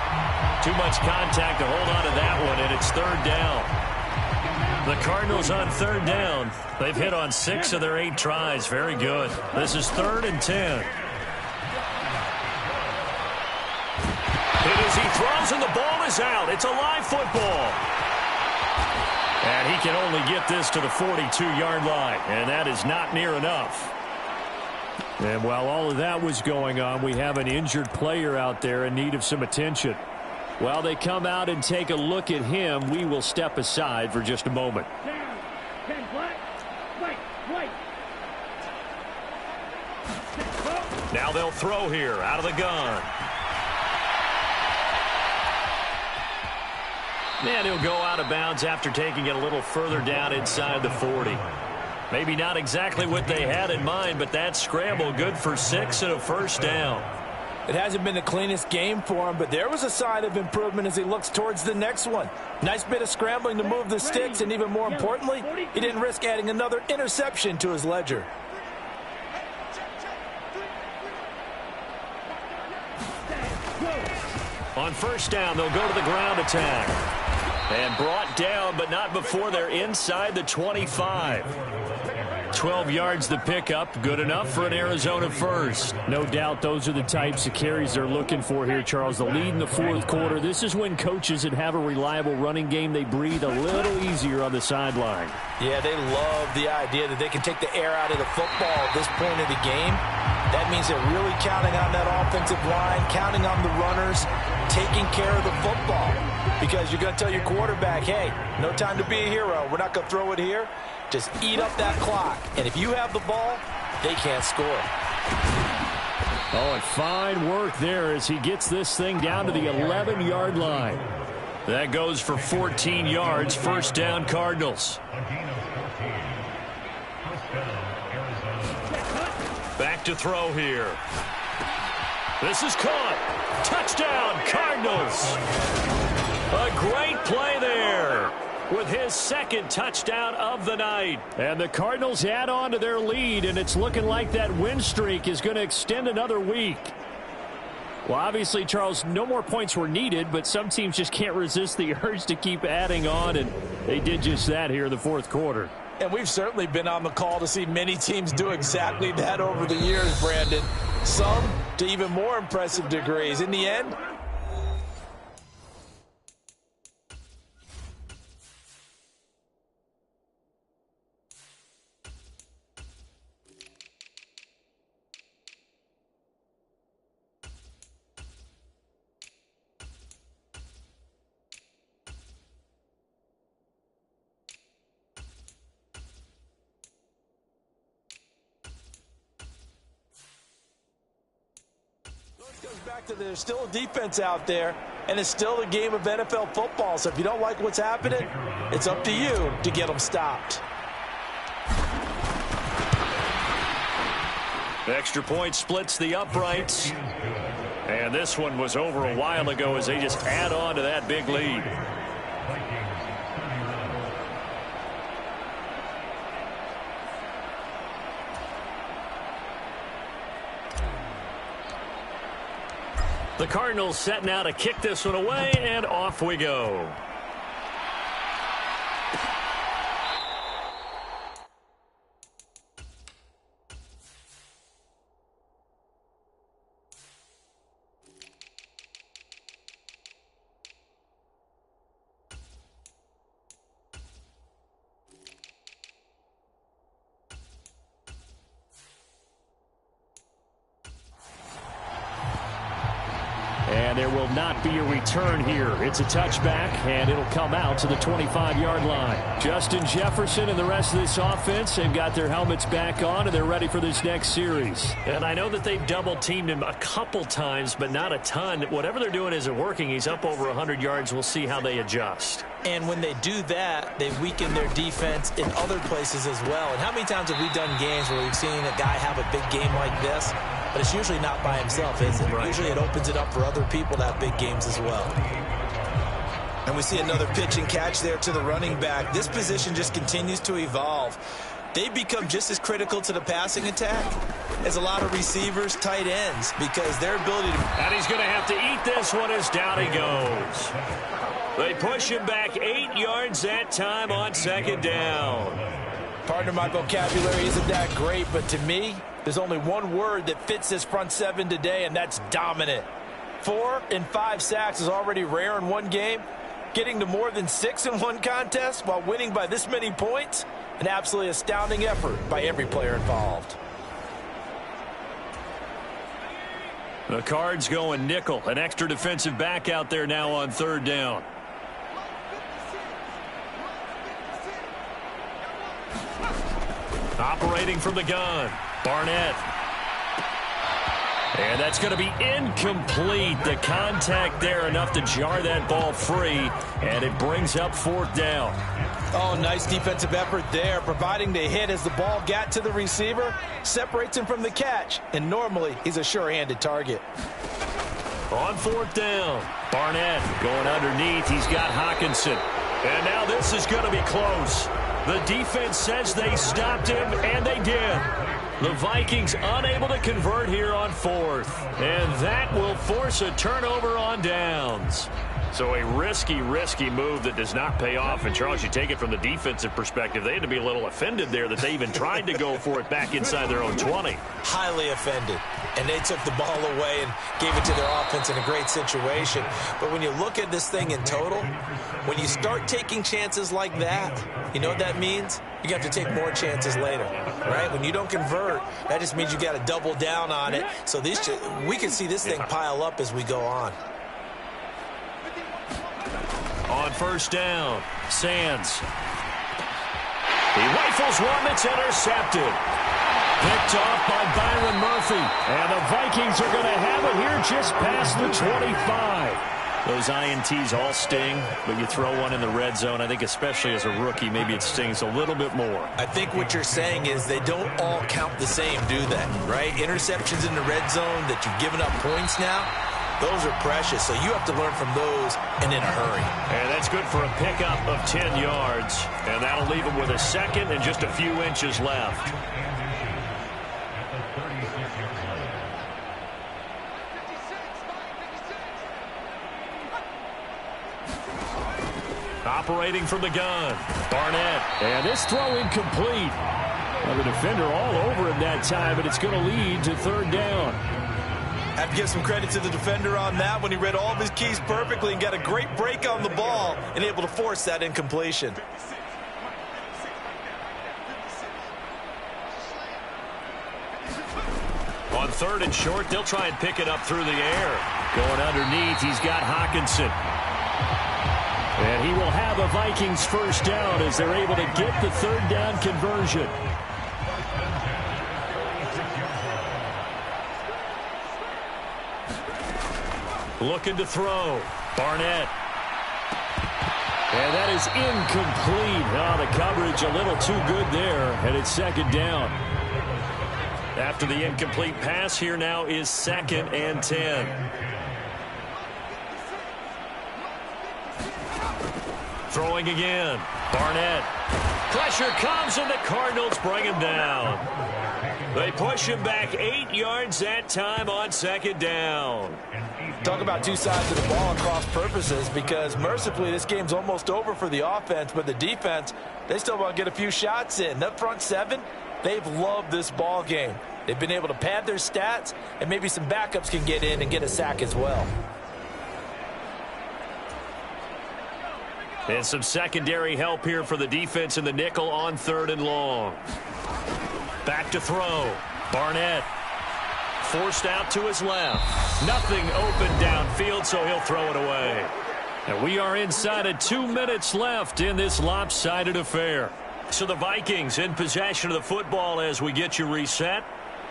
Too much contact to hold on to that one, and it's third down. The Cardinals on third down. They've hit on 6 of their 8 tries. Very good. This is third and 10. It is, he throws, and the ball is out. It's a live football. And he can only get this to the 42-yard line, and that is not near enough. And while all of that was going on, we have an injured player out there in need of some attention. While they come out and take a look at him, we will step aside for just a moment. Now they'll throw here out of the gun. And he'll go out of bounds after taking it a little further down inside the 40. Maybe not exactly what they had in mind, but that scramble good for 6 and a first down. It hasn't been the cleanest game for him, but there was a sign of improvement as he looks towards the next one. Nice bit of scrambling to move the sticks, and even more importantly, he didn't risk adding another interception to his ledger. On first down, they'll go to the ground attack. And brought down, but not before they're inside the 25. 12 yards to pick up. Good enough for an Arizona first. No doubt those are the types of carries they're looking for here, Charles. The lead in the fourth quarter. This is when coaches that have a reliable running game, they breathe a little easier on the sideline. Yeah, they love the idea that they can take the air out of the football at this point of the game. That means they're really counting on that offensive line, counting on the runners, taking care of the football. Because you're going to tell your quarterback, hey, no time to be a hero. We're not going to throw it here. Just eat up that clock. And if you have the ball, they can't score. Oh, and fine work there as he gets this thing down to the 11-yard line. That goes for 14 yards. First down, Cardinals. Back to throw here. This is caught. Touchdown, Cardinals. A great play there with his second touchdown of the night. And the Cardinals add on to their lead, and it's looking like that win streak is going to extend another week. Well, obviously, Charles, no more points were needed, but some teams just can't resist the urge to keep adding on, and they did just that here in the fourth quarter. And we've certainly been on the call to see many teams do exactly that over the years, Brandon. Some to even more impressive degrees. In the end, goes back to there's still a defense out there, and it's still a game of NFL football. So if you don't like what's happening, it's up to you to get them stopped. Extra point splits the uprights. And this one was over a while ago as they just add on to that big lead. The Cardinals set now to kick this one away, and off we go. And there will not be a return here. It's a touchback, and it'll come out to the 25-yard line. Justin Jefferson and the rest of this offense, they've got their helmets back on, and they're ready for this next series. And I know that they've double-teamed him a couple times, but not a ton. Whatever they're doing isn't working. He's up over 100 yards. We'll see how they adjust. And when they do that, they weaken their defense in other places as well. And how many times have we done games where we've seen a guy have a big game like this? But it's usually not by himself, is it? Right. Usually it opens it up for other people to have big games as well. And we see another pitch and catch there to the running back. This position just continues to evolve. They become just as critical to the passing attack as a lot of receivers, tight ends, because their ability to... And he's going to have to eat this one as down he goes. They push him back 8 yards that time on second down. Partner, my vocabulary isn't that great, but to me, there's only one word that fits this front seven today, and that's dominant. 4 and 5 sacks is already rare in one game. Getting to more than 6 in one contest while winning by this many points, an absolutely astounding effort by every player involved. The Cards going nickel. An extra defensive back out there now on third down. Operating from the gun, Barnett. And that's going to be incomplete. The contact there enough to jar that ball free, and it brings up fourth down. Oh, nice defensive effort there, providing the hit as the ball got to the receiver, separates him from the catch, and normally he's a sure-handed target. On fourth down, Barnett going underneath. He's got Hockenson. And now this is going to be close. The defense says they stopped him, and they did. The Vikings unable to convert here on fourth. And that will force a turnover on downs. So a risky move that does not pay off. And, Charles, you take it from the defensive perspective. They had to be a little offended there that they even tried to go for it back inside their own 20. Highly offended. And they took the ball away and gave it to their offense in a great situation. But when you look at this thing in total, when you start taking chances like that, you know what that means? You have to take more chances later, right? When you don't convert, that just means you got to double down on it. So we can see this thing pile up as we go on. On first down, Sands. He rifles one that's intercepted. Picked off by Byron Murphy. And the Vikings are going to have it here just past the 25. Those INTs all sting, but you throw one in the red zone. I think especially as a rookie, maybe it stings a little bit more. I think what you're saying is they don't all count the same, do they? Right? Interceptions in the red zone that you've given up points now, those are precious. So you have to learn from those and in a hurry. And that's good for a pickup of 10 yards. And that'll leave him with a second and just a few inches left. Operating from the gun, Barnett. And this throw incomplete. Well, the defender all over him that time, and it's going to lead to third down. Have to give some credit to the defender on that when he read all of his keys perfectly and got a great break on the ball and able to force that incompletion. On third and short, they'll try and pick it up through the air. Going underneath, he's got Hawkinson. And he will have a Vikings first down as they're able to get the third down conversion. Looking to throw. Barnett. And that is incomplete. Oh, the coverage a little too good there, and it's second down. After the incomplete pass, here now is 2nd and 10. Throwing again. Barnett. Pressure comes, and the Cardinals bring him down. They push him back 8 yards that time on 2nd down. Talk about two sides of the ball at cross purposes, because mercifully this game's almost over for the offense, but the defense, they still want to get a few shots in. That front seven, they've loved this ball game. They've been able to pad their stats, and maybe some backups can get in and get a sack as well. And some secondary help here for the defense in the nickel on 3rd and long. Back to throw. Barnett. Forced out to his left. Nothing open downfield, so he'll throw it away. And we are inside of 2 minutes left in this lopsided affair. So the Vikings in possession of the football as we get you reset.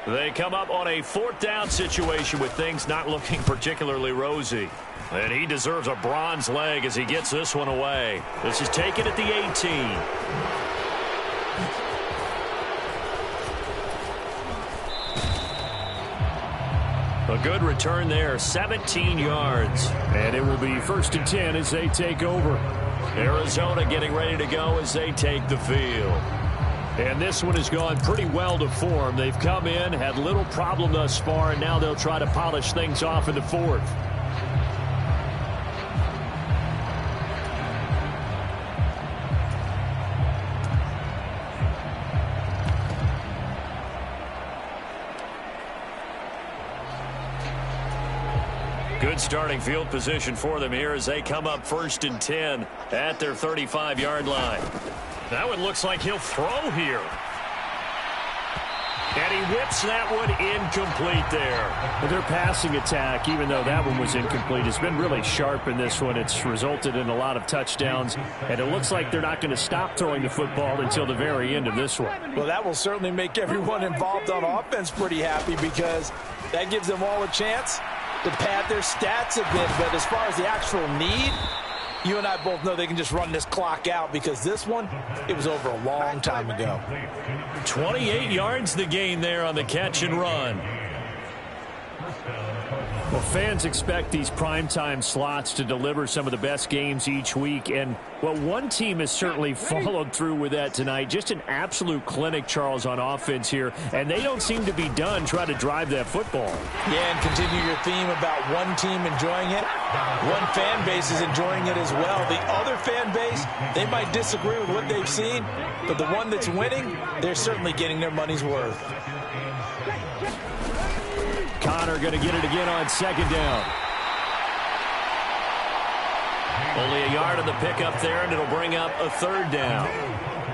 They come up on a 4th down situation with things not looking particularly rosy. And he deserves a bronze leg as he gets this one away. This is taken at the 18. A good return there, 17 yards. And it will be 1st and 10 as they take over. Arizona getting ready to go as they take the field. And this one has gone pretty well to form. They've come in, had little problem thus far, and now they'll try to polish things off in the 4th. Good starting field position for them here as they come up 1st and 10 at their 35-yard line. That one looks like he'll throw here. And he whips that one incomplete there. But their passing attack, even though that one was incomplete, has been really sharp in this one. It's resulted in a lot of touchdowns, and it looks like they're not going to stop throwing the football until the very end of this one. Well, that will certainly make everyone involved on offense pretty happy, because that gives them all a chance to pad their stats a bit. But as far as the actual need, you and I both know they can just run this clock out, because this one, it was over a long time ago. 28 yards the gain there on the catch and run. Well, fans expect these primetime slots to deliver some of the best games each week. And, well, one team has certainly followed through with that tonight. Just an absolute clinic, Charles, on offense here. And they don't seem to be done trying to drive that football. Yeah, and continue your theme about one team enjoying it. One fan base is enjoying it as well. The other fan base, they might disagree with what they've seen, but the one that's winning, they're certainly getting their money's worth. Connor going to get it again on second down. Only a yard on the pickup there, and it'll bring up a third down.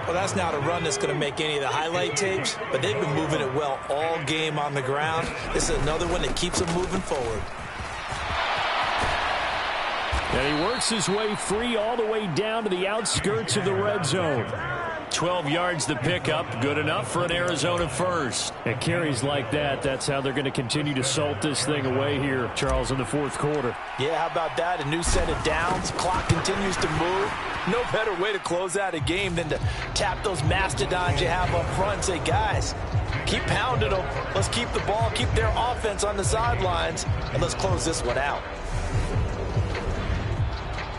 Well, that's not a run that's going to make any of the highlight tapes, but they've been moving it well all game on the ground. This is another one that keeps them moving forward. And he works his way free all the way down to the outskirts of the red zone. 12 yards the pickup, good enough for an Arizona first. And carries like that, that's how they're going to continue to salt this thing away here, Charles, in the fourth quarter. Yeah, how about that? A new set of downs. Clock continues to move. No better way to close out a game than to tap those mastodons you have up front and say, guys, keep pounding them. Let's keep the ball, keep their offense on the sidelines, and let's close this one out.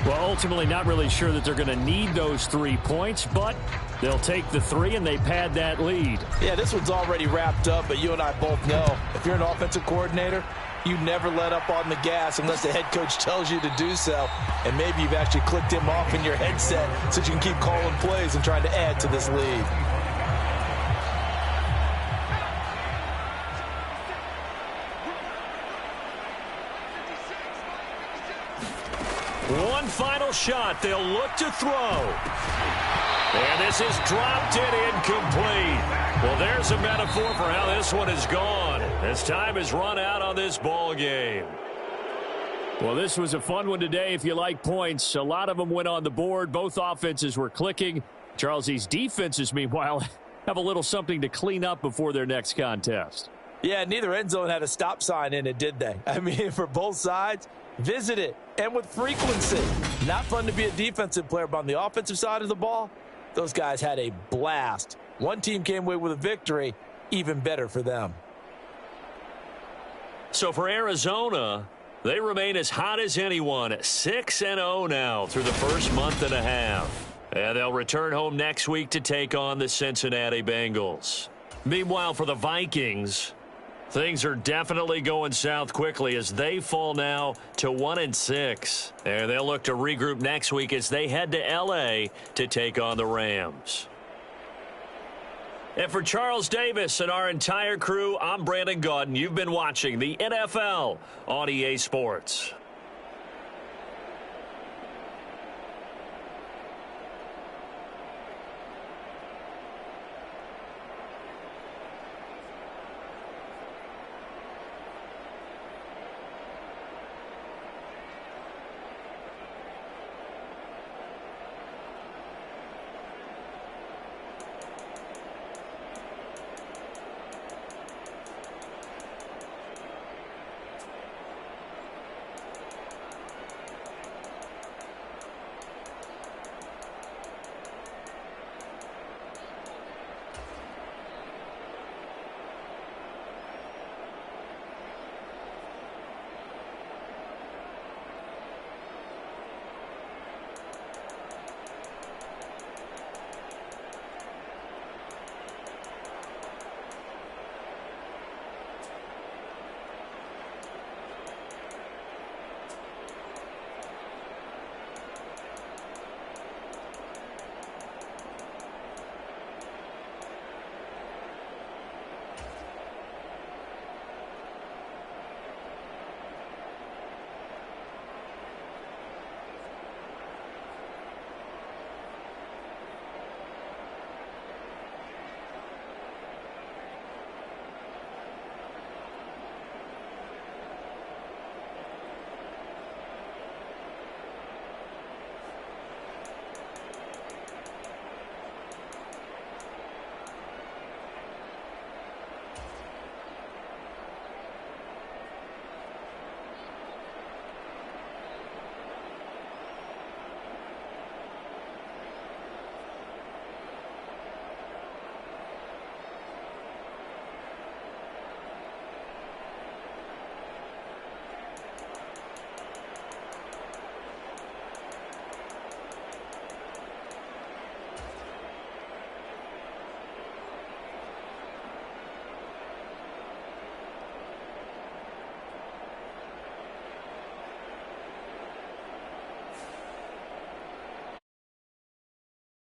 Well, ultimately not really sure that they're going to need those 3 points, but they'll take the 3 and they pad that lead. Yeah, this one's already wrapped up, but you and I both know if you're an offensive coordinator, you never let up on the gas unless the head coach tells you to do so. And maybe you've actually clicked him off in your headset so you can keep calling plays and trying to add to this lead. One final shot. They'll look to throw. And this is dropped and incomplete. Well, there's a metaphor for how this one is gone. As time has run out on this ball game. Well, this was a fun one today if you like points. A lot of them went on the board. Both offenses were clicking. Charles, these defenses, meanwhile, have a little something to clean up before their next contest. Yeah, neither end zone had a stop sign in it, did they? I mean, for both sides, visit it, and with frequency. Not fun to be a defensive player, but on the offensive side of the ball, those guys had a blast. One team came away with a victory, even better for them. So for Arizona, they remain as hot as anyone, 6-0 now through the first month and a half. And they'll return home next week to take on the Cincinnati Bengals. Meanwhile, for the Vikings, things are definitely going south quickly as they fall now to 1-6. And they'll look to regroup next week as they head to L.A. to take on the Rams. And for Charles Davis and our entire crew, I'm Brandon Gaudin. You've been watching the NFL on EA Sports.